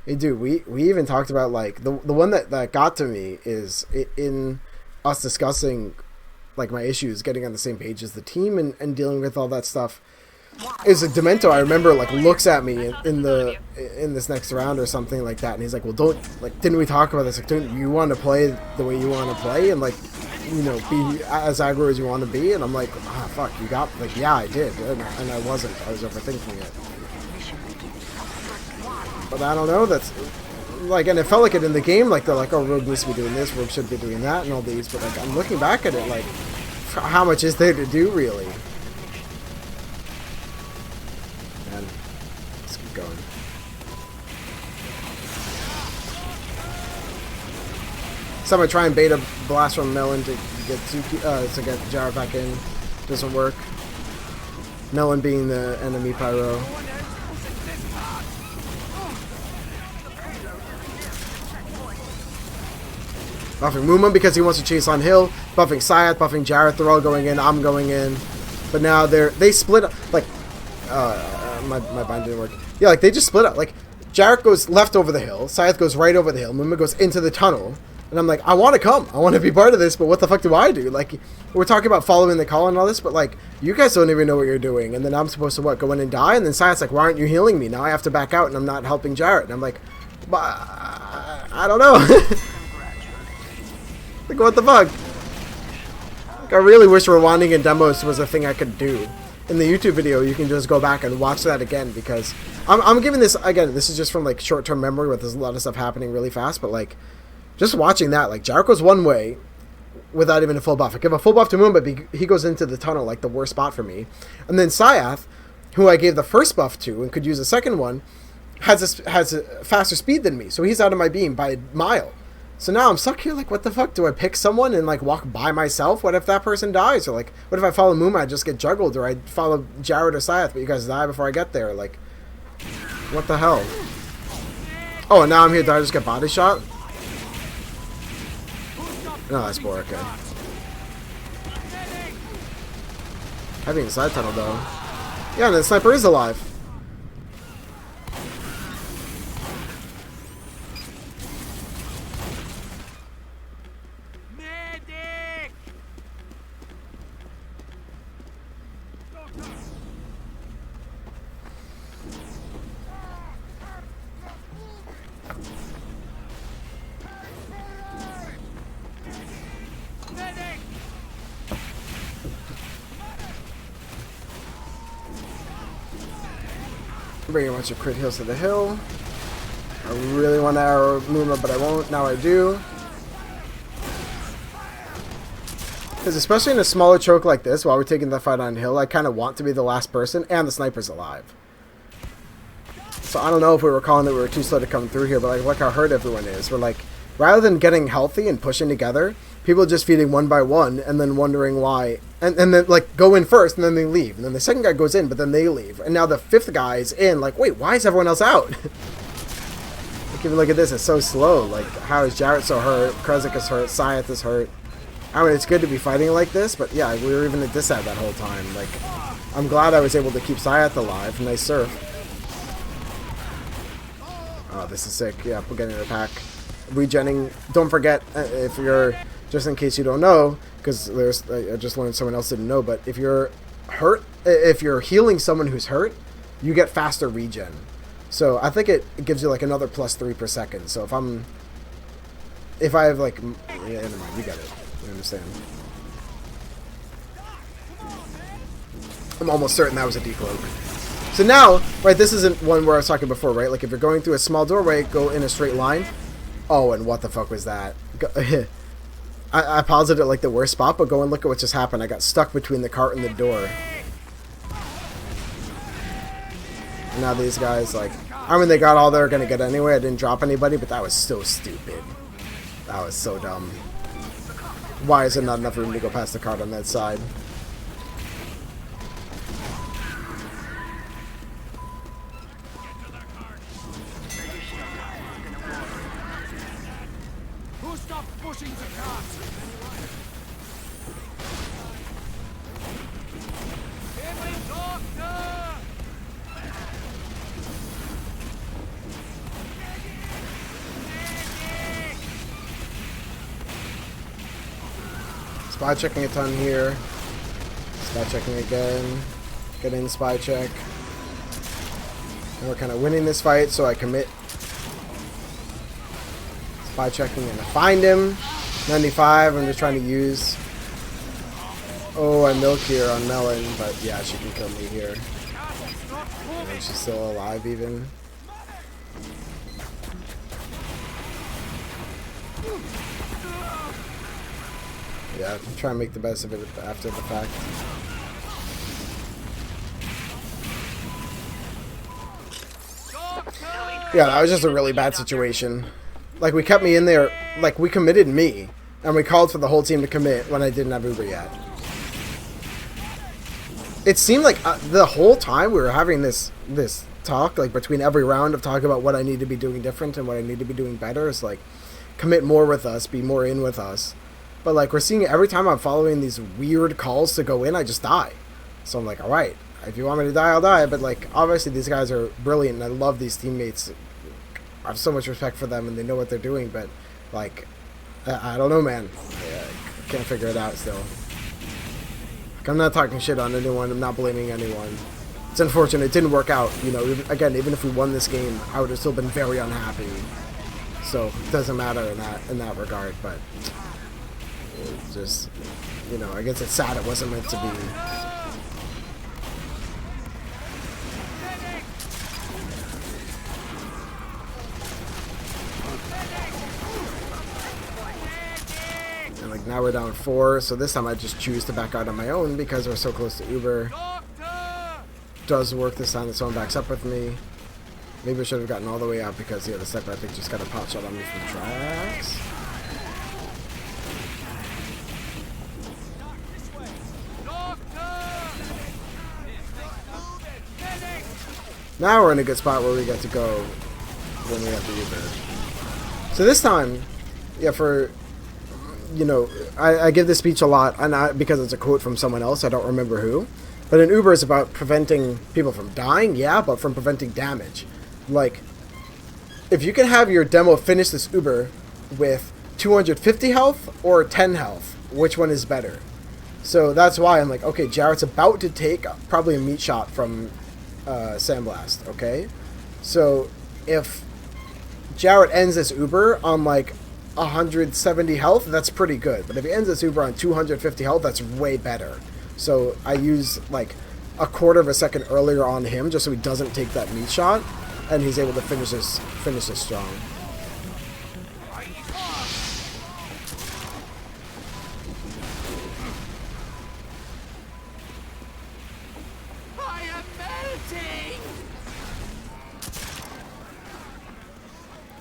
Hey, dude, we even talked about like the one that got to me is in us discussing like my issues, getting on the same page as the team and dealing with all that stuff. Is a Demento I remember like looks at me in this next round or something like that, and he's like, well, didn't we talk about this, like, don't you want to play the way you want to play and like, you know, be as aggro as you want to be? And I'm like, ah, fuck, you got, like, yeah, I did, and I was overthinking it, but I don't know, that's like, and it felt like it in the game, like they're like, oh, Rogue needs to be doing this, Rogue should be doing that and all these, but like I'm looking back at it like, how much is there to do really? Going. So I'm gonna try and beta blast from Melon to get Jared back in. Doesn't work. Melon being the enemy pyro. Buffing Muma because he wants to chase on Hill. Buffing Syath, buffing Jareth. They're all going in. I'm going in. But now they split up. Like, my bind didn't work. Yeah, like they just split up. Like Jareth goes left over the hill. Syath goes right over the hill. Muma goes into the tunnel. And I'm like, I want to come. I want to be part of this. But what the fuck do I do? Like, we're talking about following the call and all this. But like, you guys don't even know what you're doing. And then I'm supposed to what? Go in and die? And then Syath's like, why aren't you healing me? Now I have to back out and I'm not helping Jareth. And I'm like, I don't know. Like, what the fuck? Like, I really wish rewinding in demos was a thing I could do. In the YouTube video, you can just go back and watch that again, because I'm giving this, again, this is just from like short-term memory where there's a lot of stuff happening really fast, but like, just watching that, like, Jareth goes one way without even a full buff. I give a full buff to Moon, but he goes into the tunnel, like the worst spot for me. And then Syath, who I gave the first buff to and could use the second one, has a faster speed than me, so he's out of my beam by a mile. So now I'm stuck here, like, what the fuck? Do I pick someone and, like, walk by myself? What if that person dies? Or, like, what if I follow Muma, I just get juggled? Or I follow Jareth or Syath, but you guys die before I get there? Like, what the hell? Oh, and now I'm here. Did I just get body shot? No, that's Bor, okay. Heavy inside tunnel, though. Yeah, and the sniper is alive. Bring a bunch of crit heals to the hill. I really want to arrow Muma, but I won't. Now I do. Because especially in a smaller choke like this, while we're taking the fight on hill, I kind of want to be the last person, and the sniper's alive. So I don't know if we were calling that we were too slow to come through here, but like, look how hurt everyone is. We're like, rather than getting healthy and pushing together, people just feeding one by one and then wondering why. And then, like, go in first and then they leave. And then the second guy goes in, but then they leave. And now the fifth guy is in, like, wait, why is everyone else out? Like, even look at this, it's so slow. Like, how is Jareth so hurt? Kresnik is hurt. Syath is hurt. I mean, it's good to be fighting like this, but yeah, we were even at disad that whole time. Like, I'm glad I was able to keep Syath alive. Nice surf. Oh, this is sick. Yeah, we're getting an attack. Regenning. Don't forget, if you're, just in case you don't know, because there's, I just learned someone else didn't know, but if you're hurt, if you're healing someone who's hurt, you get faster regen. So I think it gives you like another +3 per second. So if I'm if I have like, yeah, never mind, you got it. I understand. I'm almost certain that was a decloak. So now, right, this isn't one where I was talking before, right? Like if you're going through a small doorway, go in a straight line. Oh, and what the fuck was that? I paused it at like the worst spot, but go and look at what just happened. I got stuck between the cart and the door. And now these guys, like, I mean, they got all they're gonna get anyway. I didn't drop anybody, but that was so stupid. That was so dumb. Why is there not enough room to go past the cart on that side? Who stopped pushing the cart? Spy checking a ton here. Spy checking again. Getting spy check. And we're kind of winning this fight, so I commit. Spy checking and I find him. 95. I'm just trying to use. Oh, I milk here on Melon, but yeah, she can kill me here. And she's still alive even. Yeah, try and make the best of it after the fact. Yeah, that was just a really bad situation. Like, we kept me in there, like, we committed me, and we called for the whole team to commit when I didn't have Uber yet. It seemed like the whole time we were having this talk, like, between every round of talking about what I need to be doing different and what I need to be doing better, is like, commit more with us, be more in with us. But, like, we're seeing it every time I'm following these weird calls to go in, I just die. So I'm like, alright, if you want me to die, I'll die. But, like, obviously these guys are brilliant, and I love these teammates. I have so much respect for them, and they know what they're doing. But, like, I don't know, man. I can't figure it out still. Like, I'm not talking shit on anyone. I'm not blaming anyone. It's unfortunate. It didn't work out. You know, again, even if we won this game, I would have still been very unhappy. So, it doesn't matter in that regard, but... It's just, you know, I guess it's sad it wasn't meant to be. And like now we're down 4, so this time I just choose to back out on my own because we're so close to Uber. Does work this time that someone backs up with me. Maybe I should have gotten all the way out because yeah, the sniper I think just got a pot shot on me from tracks. Now we're in a good spot where we get to go when we have the Uber. So this time, yeah, for, you know, I give this speech a lot, and because it's a quote from someone else, I don't remember who. But an Uber is about preventing people from dying, yeah, but from preventing damage. Like, if you can have your demo finish this Uber with 250 health or 10 health, which one is better? So that's why I'm like, okay, Jarrett's about to take probably a meat shot from... Sandblast, okay? So if Jarrett ends this Uber on like 170 health, that's pretty good. But if he ends this Uber on 250 health, that's way better. So I use like a quarter of a second earlier on him just so he doesn't take that meat shot, and he's able to finish this strong.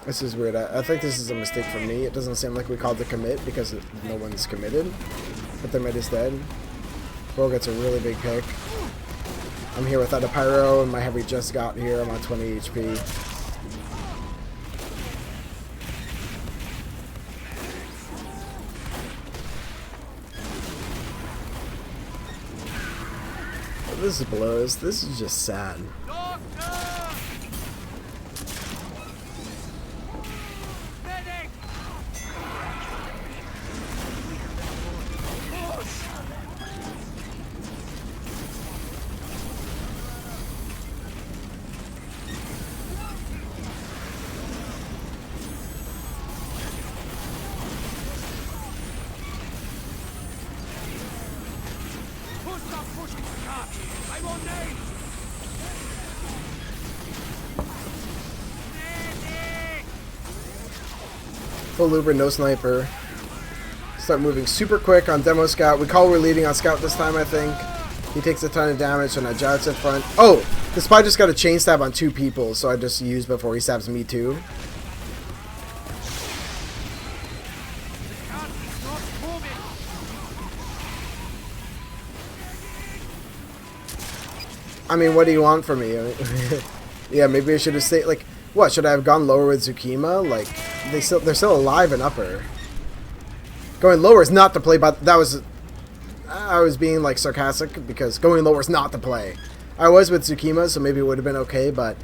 This is weird. I think this is a mistake for me. It doesn't seem like we called the commit because no one's committed. But the mid is dead. Bro gets a really big pick. I'm here without a pyro, and my heavy just got here. I'm on 20 HP. This blows. This is just sad. Full Uber, no sniper. Start moving super quick on demo scout. We call we're leading on scout this time, I think. He takes a ton of damage, and I Jarrett's in front. Oh, the spy just got a chain stab on 2 people, so I just used before he stabs me too. I mean, what do you want from me? I mean, yeah, maybe I should have stayed. Like, what? Should I have gone lower with Tsukima? Like, they're still alive in upper. Going lower is not the play, but that was. I was being like sarcastic because going lower is not the play. I was with Tsukima, so maybe it would have been okay, but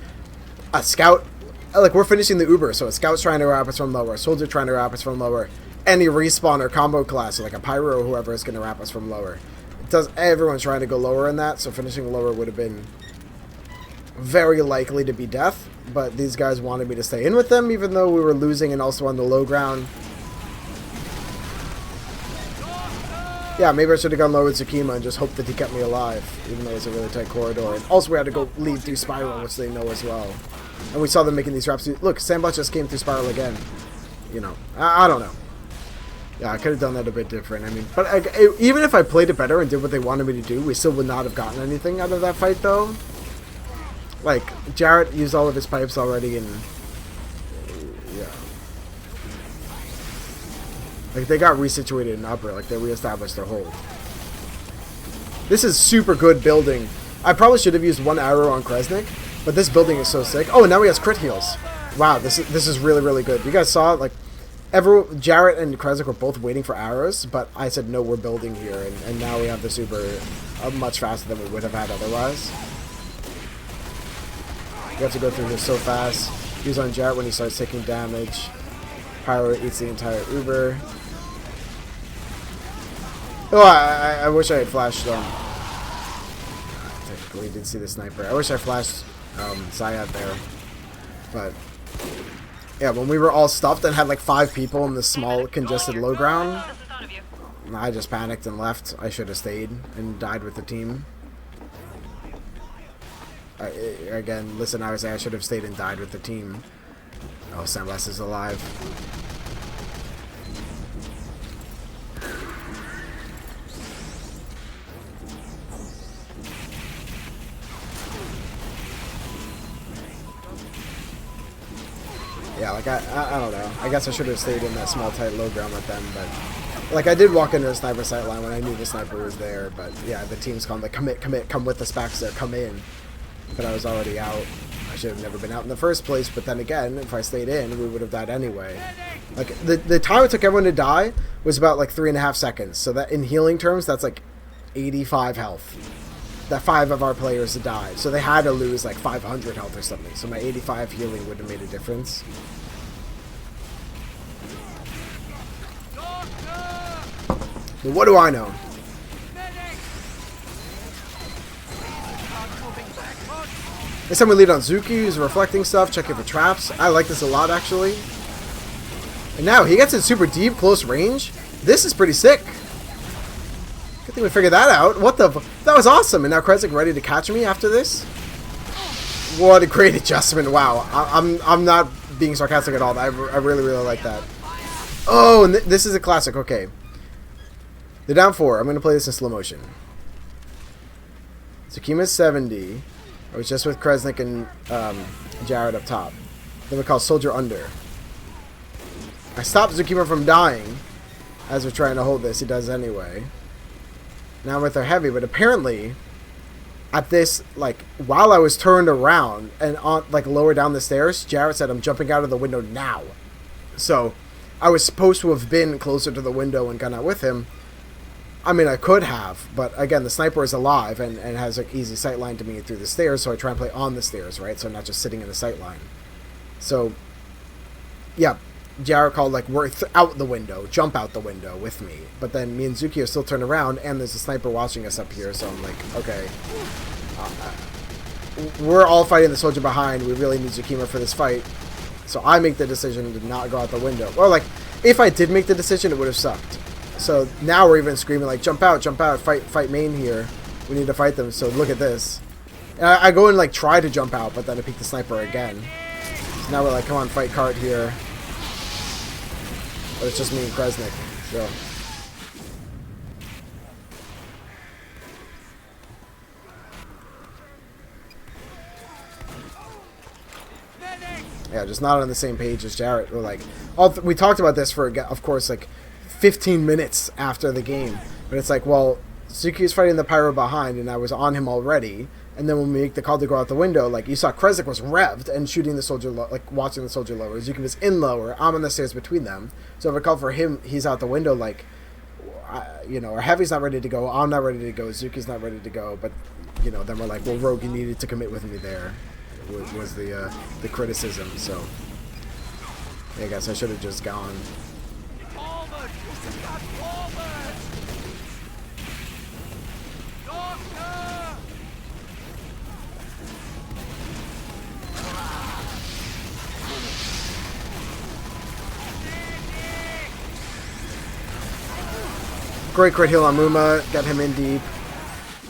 a scout. Like, we're finishing the Uber, so a scout's trying to wrap us from lower, a soldier trying to wrap us from lower, any respawn or combo class, so like a pyro or whoever is going to wrap us from lower. Everyone's trying to go lower in that, so finishing lower would have been very likely to be death, but these guys wanted me to stay in with them even though we were losing and also on the low ground. Yeah, maybe I should have gone lower with Tsukima and just hoped that he kept me alive, even though it was a really tight corridor. And also we had to go lead through Spiral, which they know as well. And we saw them making these wraps. Look, Sandbot just came through Spiral again. You know, I don't know. Yeah, I could have done that a bit different. I mean, but even if I played it better and did what they wanted me to do, we still would not have gotten anything out of that fight, though. Like, Jarrett used all of his pipes already, and yeah. Like, they got resituated in upper, like, they reestablished their hold. This is super good building. I probably should have used 1 arrow on Kresnik, but this building is so sick. Oh, and now he has crit heals. Wow, this is really, really good. You guys saw it, like, Jarrett and Kresnik were both waiting for arrows, but I said, no, we're building here, and now we have the super much faster than we would have had otherwise. You have to go through this so fast. He was on Jarrett when he starts taking damage. Pyro eats the entire Uber. Oh, I wish I had flashed technically didn't see the sniper. I wish I flashed Zayat there. But yeah, when we were all stuffed and had like 5 people in the small congested low ground, I just panicked and left. I should have stayed and died with the team. Again, listen, I was saying I should have stayed and died with the team. Oh, Sandblast is alive. Yeah, like, I don't know. I guess I should have stayed in that small, tight, low ground with them, but... Like, I did walk into the sniper sight line when I knew the sniper was there, but yeah, the team's called, like, commit, come with us back there, come in. But I was already out. I should have never been out in the first place, but then again, if I stayed in, we would have died anyway. Like, the time it took everyone to die was about, like, 3.5 seconds. So that, in healing terms, that's, like, 85 health. That 5 of our players died. So they had to lose, like, 500 health or something. So my 85 healing would have made a difference. But what do I know? This time we lead on Zuki, who's reflecting stuff, checking for traps. I like this a lot, actually. And now he gets in super deep, close range. This is pretty sick. Good thing we figured that out. What the... That was awesome. And now Kresnik ready to catch me after this? What a great adjustment. Wow. I'm not being sarcastic at all. I really, really like that. Oh, and this is a classic. Okay. They're down 4. I'm going to play this in slow motion. Tsukima's 70. I was just with Kresnik and Jarrett up top. Then we call Soldier under. I stopped Tsukima from dying as we're trying to hold this. He does anyway. Now I'm with our heavy, but apparently at this, like, while I was turned around and on, like, lower down the stairs, Jarrett said, I'm jumping out of the window now. So I was supposed to have been closer to the window and gone out with him. I mean, I could have, but again, the sniper is alive and has an easy sight line to me through the stairs, so I try and play on the stairs, right? So I'm not just sitting in the sight line. So, yeah, Jarrett called, like, we're out the window, jump out the window with me. But then me and Zuki are still turned around, and there's a sniper watching us up here, so I'm like, okay. We're all fighting the soldier behind. We really need Tsukima for this fight. So I make the decision to not go out the window. Or, like, if I did make the decision, it would have sucked. So now we're even screaming like, jump out, fight main here. We need to fight them, so look at this. And I go and like try to jump out, but then I peek the sniper again. So now we're like, come on, fight cart here. but it's just me and Kresnik. So. Yeah, just not on the same page as Jarrett. We're like, we talked about this for, of course, like 15 minutes after the game. But it's like, well, Suki is fighting the pyro behind, and I was on him already. And then when we make the call to go out the window, like, you saw Kresnik was revved and shooting the soldier, like, watching the soldier lower. Zuki was in lower. I'm on the stairs between them. So if I call for him, he's out the window, like, you know, or Heavy's not ready to go. I'm not ready to go. Zuki's not ready to go. But, you know, then we're like, well, Rogue, you needed to commit with me there. Was the criticism. So, yeah, I guess I should have just gone. Great crit heal on Muma, get him in deep.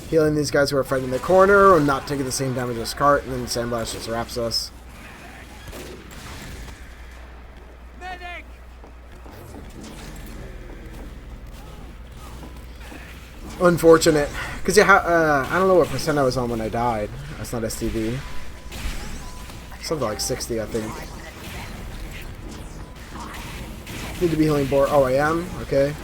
Healing these guys who are fighting in the corner or not taking the same damage as Cart, and then Sandblast just wraps us. Medic! Unfortunate. Because I don't know what percent I was on when I died. That's not STV. Something like 60, I think. Need to be healing Boar. Oh, I am? Okay.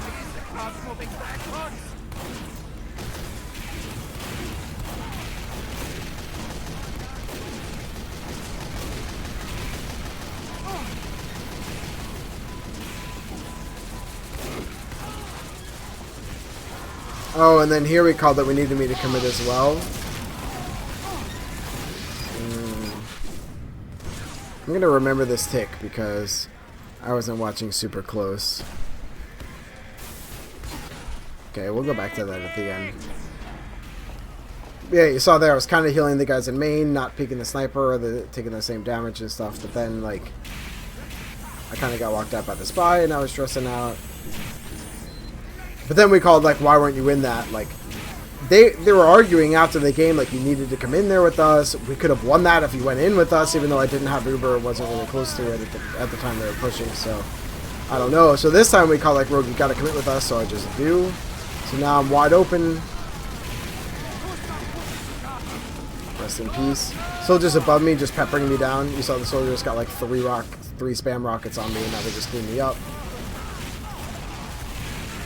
Oh, and then here we called that we needed me to commit as well. I'm going to remember this tick because I wasn't watching super close. Okay, we'll go back to that at the end. Yeah, you saw there I was kind of healing the guys in main, not peeking the sniper or taking the same damage and stuff, but then, like, I kind of got walked out by the spy and I was stressing out. But then we called, like, why weren't you in that? Like, they were arguing after the game, like, you needed to come in there with us. We could have won that if you went in with us, even though I didn't have Uber. It wasn't really close to it at the time they were pushing, so I don't know. So this time we called, like, Rogue, you got to commit with us, so I just do. So now I'm wide open. Rest in peace. Soldiers above me just peppering me down. You saw the soldiers got, like, three spam rockets on me, and now they just cleaned me up.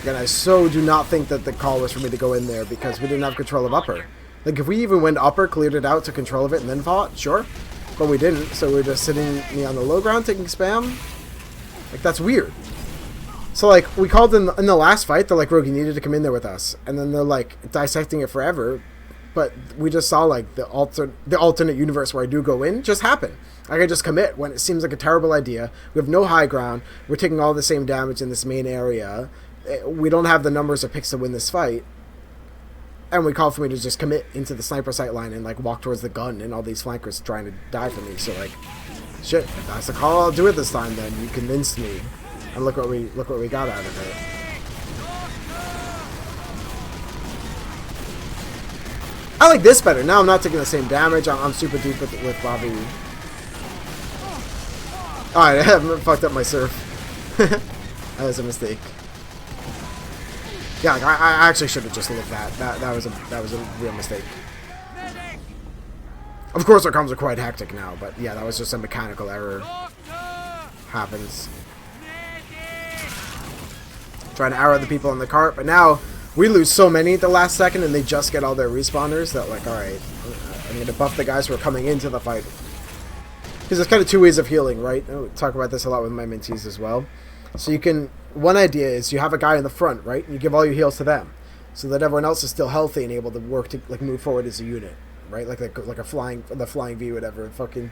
And I so do not think that the call was for me to go in there because we didn't have control of upper. Like, if we even went upper, cleared it out, took control of it, and then fought, sure. But we didn't, so we were just sitting me on the low ground taking spam. Like, that's weird. So, like, we called in the last fight, they're like, Rogue, you needed to come in there with us. And then they're, like, dissecting it forever. But we just saw, like, the alternate universe where I do go in just happen. Like, I just commit when it seems like a terrible idea. We have no high ground. We're taking all the same damage in this main area. We don't have the numbers of picks to win this fight, and we call for me to just commit into the sniper sight line and, like, walk towards the gun, and all these flankers trying to die for me. So, like, shit, if that's the call, I'll do it this time. Then you convinced me, and look what we got out of it. I like this better. Now I'm not taking the same damage. I'm super deep with Bobby. All right, I haven't fucked up my surf. That was a mistake. Yeah, like, I actually should have just lived that. That was a real mistake. Of course, our comms are quite hectic now, but yeah, that was just a mechanical error. Happens. Trying to arrow the people in the cart, but now we lose so many at the last second, and they just get all their respawners that, like, all right, I'm gonna buff the guys who are coming into the fight. Because there's kind of two ways of healing, right? I talk about this a lot with my mentees as well. So you can. One idea is you have a guy in the front, right? And you give all your heals to them, so that everyone else is still healthy and able to work to, like, move forward as a unit, right? Like a flying V, whatever. Fucking,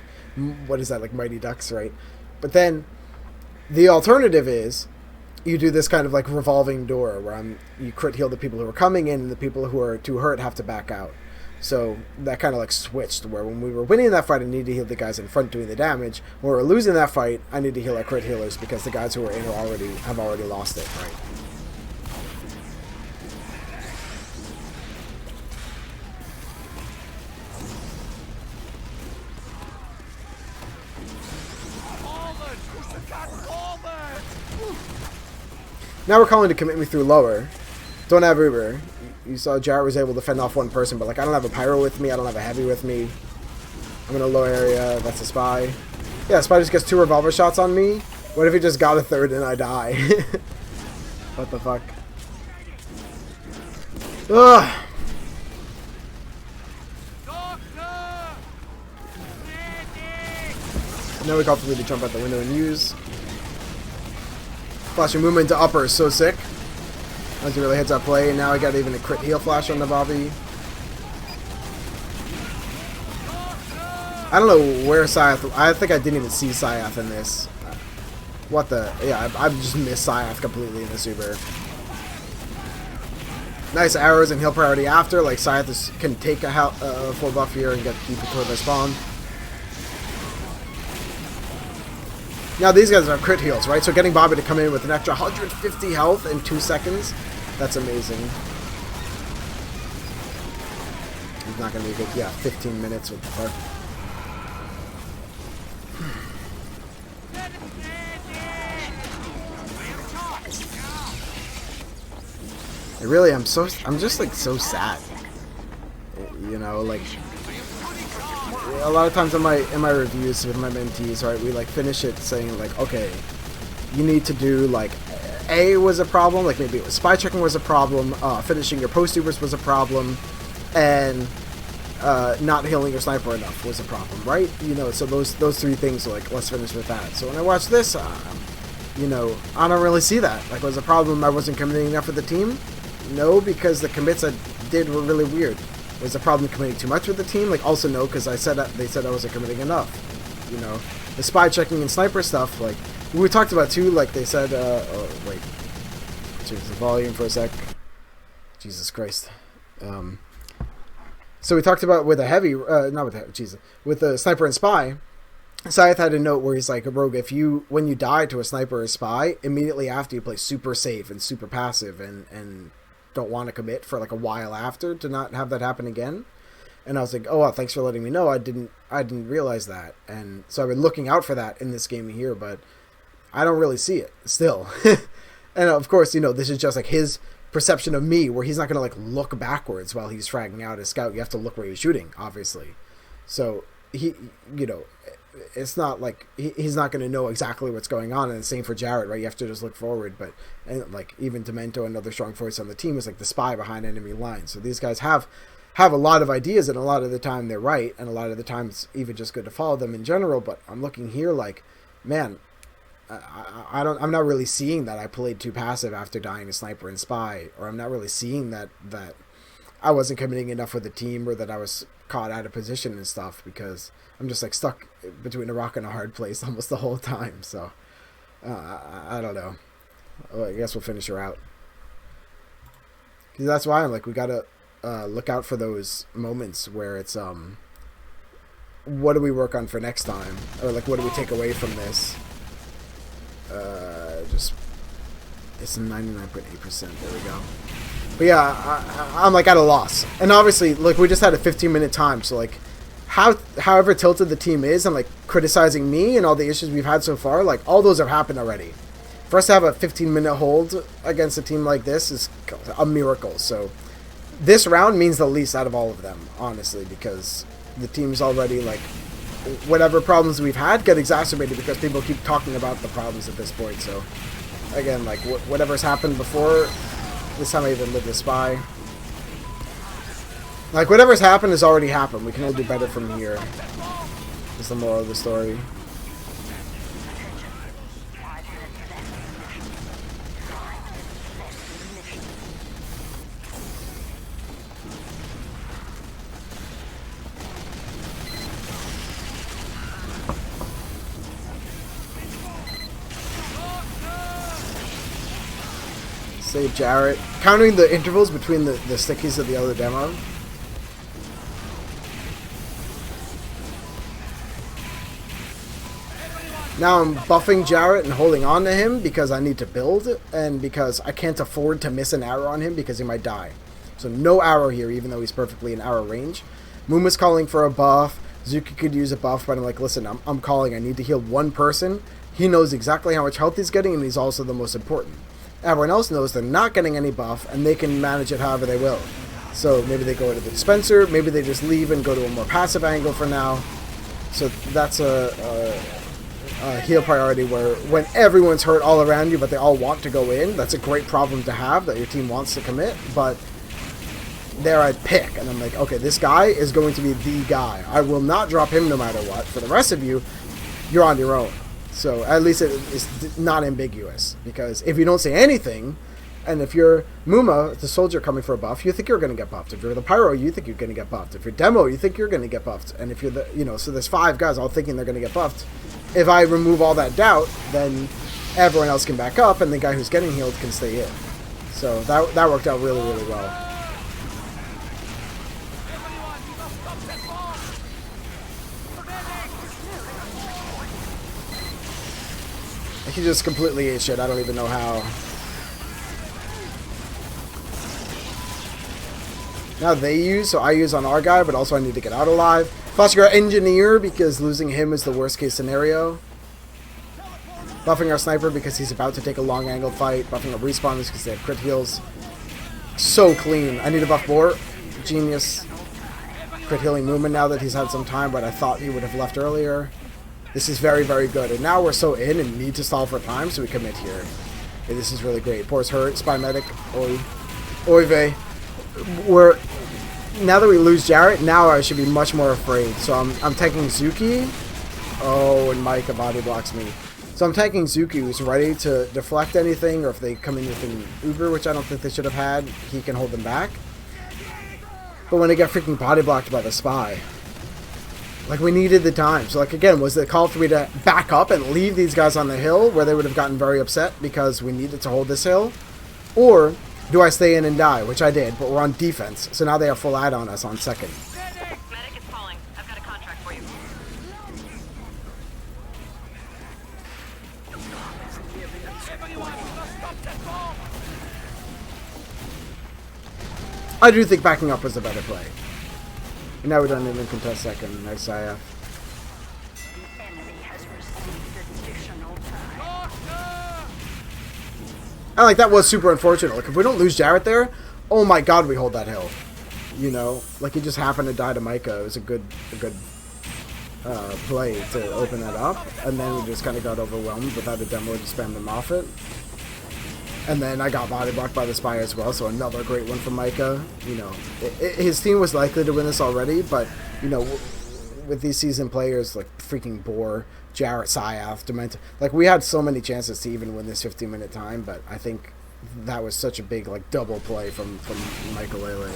what is that? Like Mighty Ducks, right? But then the alternative is you do this kind of, like, revolving door where you crit heal the people who are coming in, and the people who are too hurt have to back out. So that kind of, like, switched, where when we were winning that fight, I needed to heal the guys in front doing the damage. When we were losing that fight, I need to heal our crit healers because the guys who are in have already lost it, right? Now we're calling to commit me through lower. Don't have Uber. You saw Jarrett was able to fend off one person, but like I don't have a pyro with me. I don't have a heavy with me. I'm in a low area. That's a spy. Yeah, spy just gets 2 revolver shots on me. What if he just got a 3rd and I die? What the fuck? Ugh. Now we call for me to jump out the window and use. Flashing movement to upper is so sick. Once he really hits that play, and now I got even a crit heal flash on the Bobby. I don't know where Syath. I think I didn't even see Syath in this. What the? Yeah, I just missed Syath completely in this Uber. Nice arrows and heal priority after. Like Syath can take a full buff here and keep it toward their spawn. Now these guys have crit heals, right? So getting Bobby to come in with an extra 150 health in 2 seconds, that's amazing. He's not going to be good. Yeah, 15 minutes with the fuck. I'm just like so sad. You know, like a lot of times in my reviews with my mentees, right, we like finish it saying like, okay, you need to do like A was a problem, like maybe it was spy checking was a problem, finishing your post-ubers was a problem, and not healing your sniper enough was a problem, right? You know, so those 3 things, like, let's finish with that. So when I watch this, you know, I don't really see that. Like, was the problem I wasn't committing enough for the team? No, because the commits I did were really weird. Was the problem committing too much with the team? Like, also no, because they said I wasn't committing enough. You know, the spy checking and sniper stuff, like, we talked about too, like they said, oh, wait. Change the volume for a sec. Jesus Christ. So we talked about with a heavy, not with heavy, Jesus, with the sniper and spy, Scythe had a note where he's like, Rogue, when you die to a sniper or spy, immediately after you play super safe and super passive and don't want to commit for like a while after to not have that happen again. And I was like, oh, well, thanks for letting me know. I didn't realize that. And so I've been looking out for that in this game here, but I don't really see it still. And of course, you know, this is just like his perception of me, where he's not going to like look backwards while he's fragging out his scout. You have to look where he's shooting, obviously. So he, you know, it's not like he's not going to know exactly what's going on. And the same for Jarrett, right? You have to just look forward. But and like even Demento, another strong force on the team, is like the spy behind enemy lines. So these guys have a lot of ideas, and a lot of the time they're right, and a lot of the time it's even just good to follow them in general. But I'm looking here like, man, I'm not really seeing that I played too passive after dying to sniper and spy, or I'm not really seeing that I wasn't committing enough with the team, or that I was caught out of position and stuff, because I'm just like stuck between a rock and a hard place almost the whole time. So I don't know. Well, I guess we'll finish her out, because that's why I'm like, we gotta look out for those moments where it's what do we work on for next time, or like what do we take away from this. Just it's 99.8%. There we go. But yeah, I'm like at a loss. And obviously, look, we just had a 15-minute time, so like, however tilted the team is, and like criticizing me and all the issues we've had so far, like all those have happened already. For us to have a 15-minute hold against a team like this is a miracle. So this round means the least out of all of them, honestly, because the team's already like, whatever problems we've had get exacerbated because people keep talking about the problems at this point. So again, like whatever's happened before, this time I even lived a spy. Like whatever's happened has already happened. We can only do better from here. Is the moral of the story. Save Jarrett. Countering the intervals between the stickies of the other demo. Now I'm buffing Jarrett and holding on to him because I need to build, and because I can't afford to miss an arrow on him because he might die. So no arrow here, even though he's perfectly in arrow range. Muma's calling for a buff. Zuki could use a buff, but I'm like, listen, I'm calling. I need to heal one person. He knows exactly how much health he's getting, and he's also the most important. everyone else knows they're not getting any buff, and they can manage it however they will. So maybe they go to the dispenser, maybe they just leave and go to a more passive angle for now. So that's a heal priority where when everyone's hurt all around you, but they all want to go in, that's a great problem to have, that your team wants to commit, but there I pick, and I'm like, okay, this guy is going to be the guy. I will not drop him no matter what. For the rest of you, you're on your own. So at least it is not ambiguous, because if you don't say anything, and if you're Muma, the soldier coming for a buff, you think you're going to get buffed. If you're the Pyro, you think you're going to get buffed. If you're Demo, you think you're going to get buffed. And if you're the, you know, so there's 5 guys all thinking they're going to get buffed. If I remove all that doubt, then everyone else can back up, and the guy who's getting healed can stay in. So that worked out really, really well. He just completely ate shit. I don't even know how. Now they use, so I use on our guy, but also I need to get out alive. Foster Engineer, because losing him is the worst case scenario. Buffing our Sniper because he's about to take a long angle fight. Buffing our Respawners because they have crit heals. So clean. I need a buff Boar. Genius. Crit healing movement now that he's had some time, but I thought he would have left earlier. This is very, very good. And now we're so in and need to stall for time, so we commit here. Okay, this is really great. Boar's hurt. Spy Medic. Oy vey. We're... Now that we lose Jarrett, now I should be much more afraid. So I'm taking Zuki. Oh, and Micah body blocks me. So I'm taking Zuki, who's ready to deflect anything, or if they come in with an Uber, which I don't think they should have had, he can hold them back. But when they get freaking body blocked by the Spy, like, we needed the time. So, like, again, was the call for me to back up and leave these guys on the hill where they would have gotten very upset because we needed to hold this hill? Or do I stay in and die, which I did, but we're on defense. So now they have full add on us on second. Medic is calling. I've got a contract for you. I do think backing up was a better play. And now we don't even contest second. Nice IF. The enemy has received additional time. And, like, that was super unfortunate. Like, if we don't lose Jarrett there, oh my god, we hold that hill. You know? Like, he just happened to die to Micah. It was a good play to open that up. And then we just kind of got overwhelmed without a demo to spam them off it. And then I got body blocked by the Spy as well, so another great one from Micah. You know, his team was likely to win this already, but, you know, with these seasoned players like freaking Boar, Jarrett, Syath, Dementa, like, we had so many chances to even win this 15-minute time, but I think that was such a big, like, double play from Michael Lele.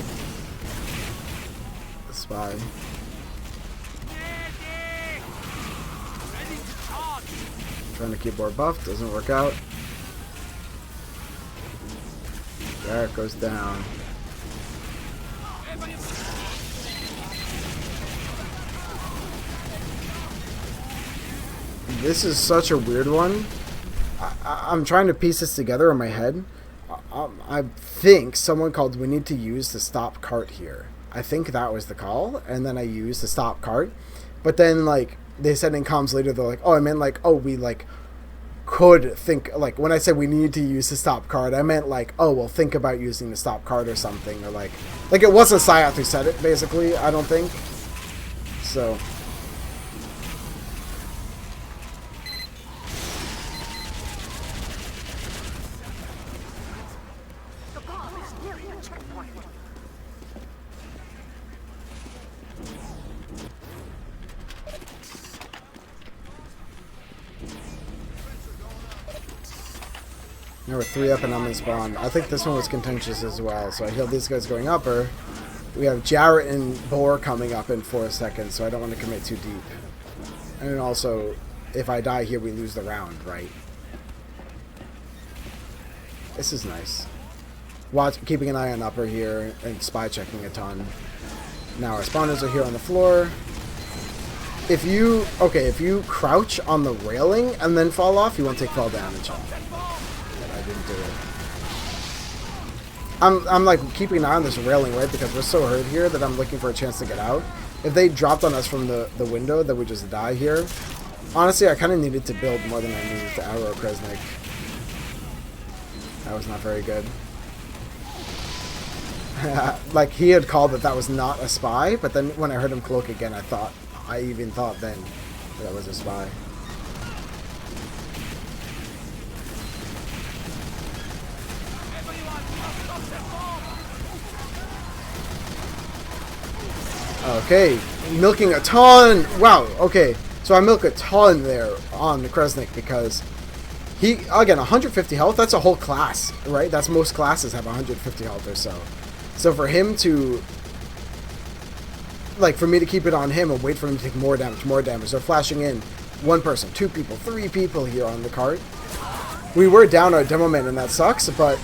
The Spy. Trying to keep Boar buffed, doesn't work out. There it goes down. This is such a weird one. I'm trying to piece this together in my head. I think someone called, we need to use the stop cart here. I think that was the call, and then I used the stop cart. But then, like, they said in comms later, they're like, oh, I meant, like, oh, we, like, could think, like, when I said we need to use the stop card, I meant, like, oh, well, think about using the stop card or something, or like it wasn't Syath who said it, basically, I don't think. So The bomb is nearing the checkpoint. now we're 3 up and I'm in spawn. I think this one was contentious as well, so I healed these guys going upper. We have Jarrett and Boar coming up in 4 seconds, so I don't want to commit too deep. And then also, if I die here, we lose the round, right? This is nice. Keeping an eye on upper here and spy checking a ton. Now our spawners are here on the floor. If you crouch on the railing and then fall off, you won't take fall damage. But I didn't do it. I'm like keeping an eye on this railing, right? Because we're so hurt here that I'm looking for a chance to get out. If they dropped on us from the window, then we just die here. Honestly, I kind of needed to build more than I needed to arrow Kresnik. That was not very good. Like, he had called that was not a spy, but then when I heard him cloak again, I even thought then that was a spy. Okay, milking a ton. Wow, okay. So I milk a ton there on the Kresnik because he, again, 150 health, that's a whole class, right? That's most classes have 150 health or so. So for him to, like, for me to keep it on him and wait for him to take more damage. So flashing in one person, 2 people, 3 people here on the cart. We were down our demo man and that sucks, but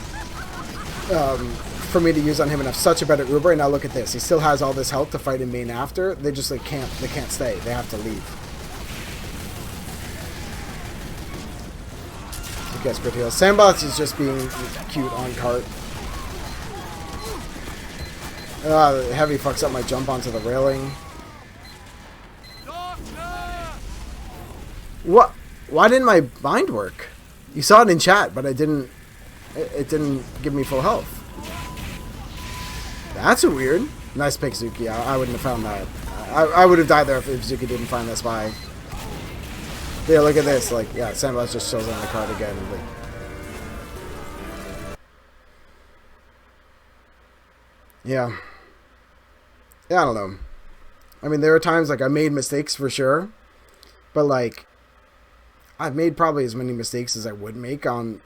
for me to use on him and have such a better Uber, and now look at this. He still has all this health to fight in main after. They just like can't stay. They have to leave. He gets good heals. Sandbox is just being cute on cart. Heavy fucks up my jump onto the railing. What? Why didn't my bind work? You saw it in chat, but it didn't give me full health. That's weird. Nice pick, Zuki. I wouldn't have found that. I would have died there if Zuki didn't find that spy. Yeah, look at this. Like, yeah, Sandbox just shows on the card again. Like, yeah. Yeah, I don't know. I mean, there are times, like, I made mistakes for sure. But, like, I've made probably as many mistakes as I would make on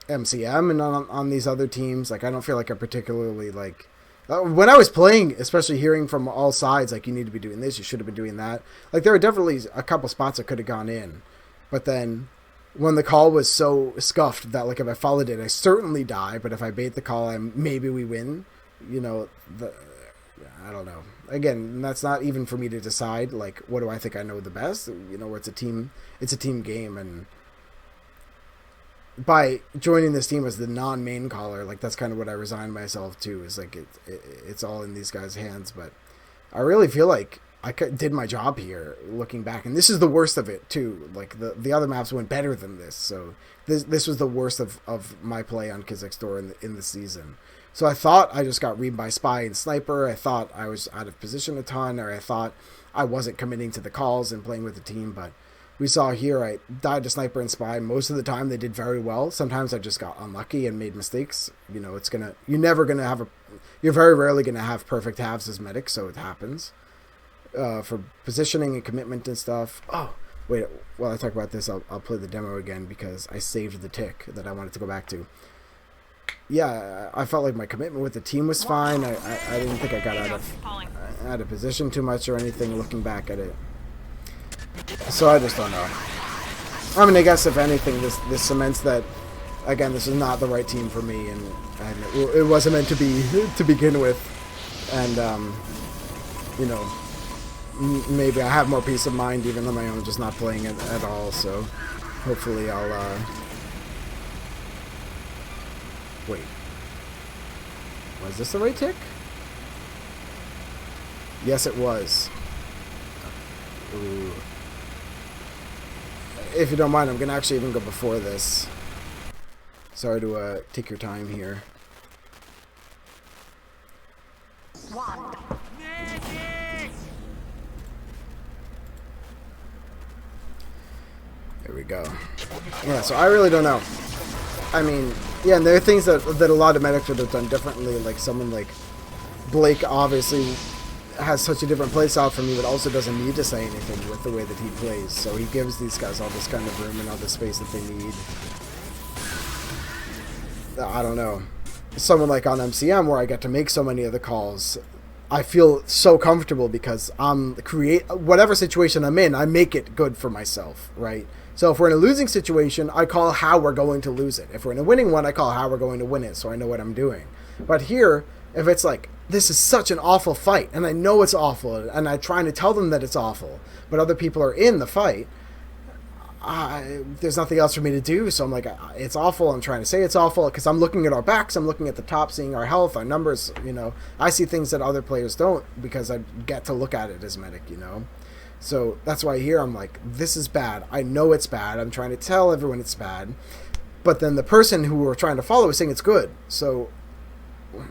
MCM and on these other teams. Like, I don't feel like I particularly, like, when I was playing, especially hearing from all sides, like, you need to be doing this, you should have been doing that. Like, there were definitely a couple spots that could have gone in. But then when the call was so scuffed that, like, if I followed it, I certainly die. But if I bait the call, maybe we win. You know, I don't know. Again, that's not even for me to decide. Like, what do I think I know the best? You know, it's a team game, and by joining this team as the non-main caller, like, that's kind of what I resigned myself to. Is like it's all in these guys' hands. But I really feel like I did my job here, looking back, and this is the worst of it too. Like, the other maps went better than this, so this was the worst of my play on Kizik's Door in the season. So I thought I just got read by Spy and Sniper. I thought I was out of position a ton, or I thought I wasn't committing to the calls and playing with the team. But we saw here I died to Sniper and Spy. Most of the time they did very well. Sometimes I just got unlucky and made mistakes. You know, you're very rarely gonna have perfect halves as medic, so it happens. For positioning and commitment and stuff. Oh, wait, while I talk about this, I'll play the demo again because I saved the tick that I wanted to go back to. Yeah, I felt like my commitment with the team was fine. I didn't think I got out of position too much or anything looking back at it. So I just don't know. I mean, I guess if anything, this cements that, again, this is not the right team for me, and it wasn't meant to be to begin with. And you know, maybe I have more peace of mind even on my own, just not playing it at all. So hopefully I'll wait. Was this the right tick? Yes, it was. Ooh. If you don't mind, I'm gonna actually even go before this. Sorry to take your time here. There we go. Yeah, so I really don't know. I mean, yeah, and there are things that a lot of medics would have done differently. Like someone like Blake obviously has such a different play style from me, but also doesn't need to say anything with the way that he plays. So he gives these guys all this kind of room and all the space that they need. I don't know. Someone like on MCM, where I get to make so many of the calls, I feel so comfortable because whatever situation I'm in, I make it good for myself, right? So if we're in a losing situation, I call how we're going to lose it. If we're in a winning one, I call how we're going to win it, so I know what I'm doing. But here, if it's like, this is such an awful fight, and I know it's awful, and I'm trying to tell them that it's awful, but other people are in the fight, there's nothing else for me to do, so I'm like, it's awful, I'm trying to say it's awful, because I'm looking at our backs, I'm looking at the top, seeing our health, our numbers, you know. I see things that other players don't, because I get to look at it as medic, you know. So that's why here I'm like, this is bad. I know it's bad. I'm trying to tell everyone it's bad. But then the person who we're trying to follow was saying it's good. So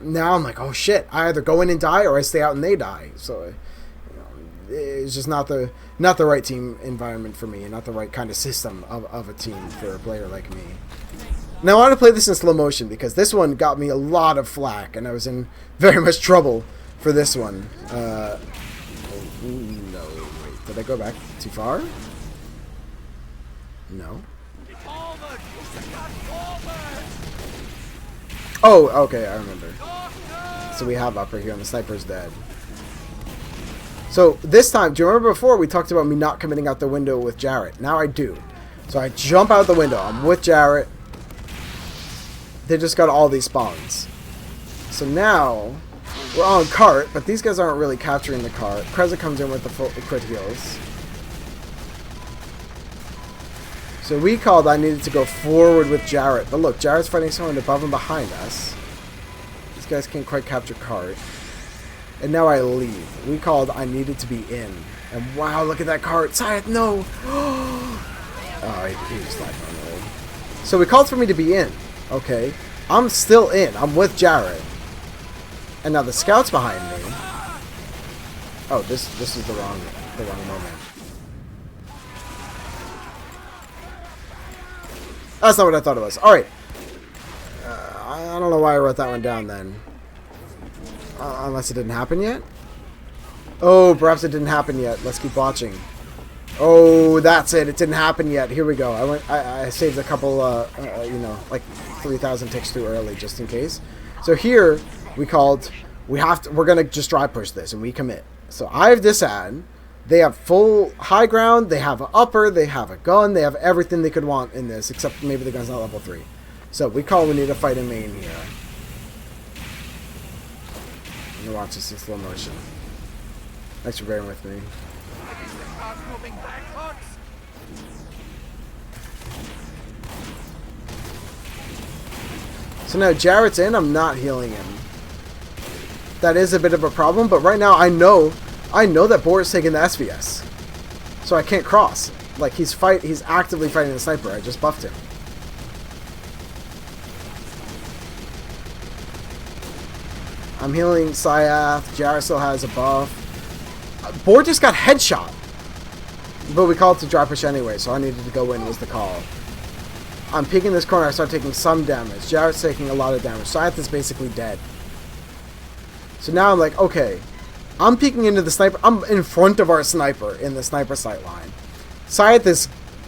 now I'm like, oh shit, I either go in and die or I stay out and they die. So it's just not the right team environment for me, and not the right kind of system of a team for a player like me. Now I want to play this in slow motion because this one got me a lot of flack, and I was in very much trouble for this one. No, wait, did I go back too far? No. Oh, okay, I remember. So we have upper here, and the sniper's dead. So this time, do you remember before we talked about me not committing out the window with Jarrett? Now I do. So I jump out the window. I'm with Jarrett. They just got all these spawns. So now we're on cart, but these guys aren't really capturing the cart. Kreza comes in with the full crit heals. So we called I needed to go forward with Jarrett. But look, Jarrett's fighting someone above and behind us. These guys can't quite capture cart. And now I leave. We called I needed to be in. And wow, look at that cart. Syed, no! Oh, he was like, oh no. So we called for me to be in. Okay. I'm still in. I'm with Jarrett. And now the scout's behind me. Oh, this is the wrong moment. That's not what I thought it was. Alright. I don't know why I wrote that one down then. Unless it didn't happen yet? Oh, perhaps it didn't happen yet. Let's keep watching. Oh, that's it. It didn't happen yet. Here we go. I saved a couple, you know, like 3,000 ticks too early just in case. So here we called. We're gonna just dry push this and we commit. So I have this ad. They have full high ground. They have an upper. They have a gun. They have everything they could want in this, except maybe the gun's not level 3. So we call. We need to fight in main here. I'm gonna watch this in slow motion. Thanks for bearing with me. So now Jarrett's in, I'm not healing him. That is a bit of a problem, but right now I know that Boris taking the SVS. So I can't cross. Like he's actively fighting the sniper. I just buffed him. I'm healing Syath. Jarrett still has a buff. Board just got headshot. But we called to dry push anyway, so I needed to go in was the call. I'm peeking this corner, I start taking some damage. Jarrett's taking a lot of damage. Syath is basically dead. So now I'm like, okay. I'm peeking into the sniper. I'm in front of our sniper in the sniper sight line. Syath is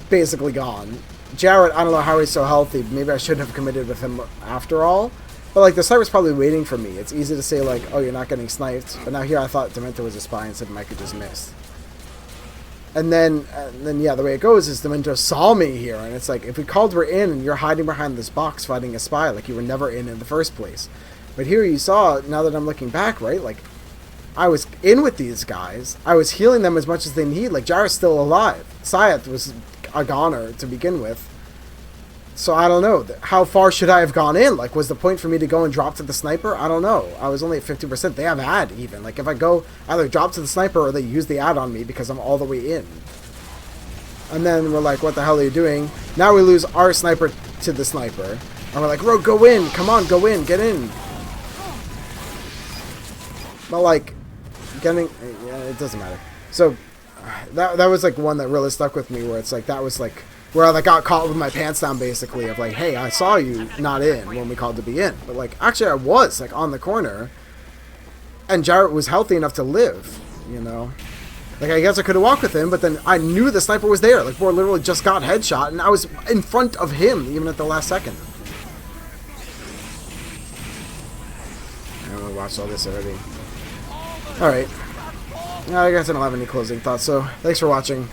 basically gone. Jarrett, I don't know how he's so healthy. Maybe I should have committed with him after all. But like the sniper's probably waiting for me. It's easy to say like, oh, you're not getting sniped. But now here I thought Demento was a spy and said Micah just missed. And then yeah, the way it goes is Demento saw me here, and it's like if we called we're in and you're hiding behind this box fighting a spy, like you were never in the first place. But here you saw, now that I'm looking back, right, like I was in with these guys. I was healing them as much as they need. Like Jarrett's still alive. Syath was a goner to begin with. So I don't know. How far should I have gone in? Like, was the point for me to go and drop to the sniper? I don't know. I was only at 50%. They have ad even. Like, if I go either drop to the sniper or they use the ad on me because I'm all the way in. And then we're like, what the hell are you doing? Now we lose our sniper to the sniper. And we're like, Rogue, go in. Come on, go in. Get in. But, like, getting... Yeah, it doesn't matter. So, that was, like, one that really stuck with me where it's like, that was, like... Where I like, got caught with my pants down, basically, of like, hey, I saw you not in when we called to be in. But, like, actually I was, like, on the corner. And Jarrett was healthy enough to live, you know? Like, I guess I could have walked with him, but then I knew the sniper was there. Like, Boar literally just got headshot, and I was in front of him, even at the last second. I watched all this already. Alright. I guess I don't have any closing thoughts, so thanks for watching.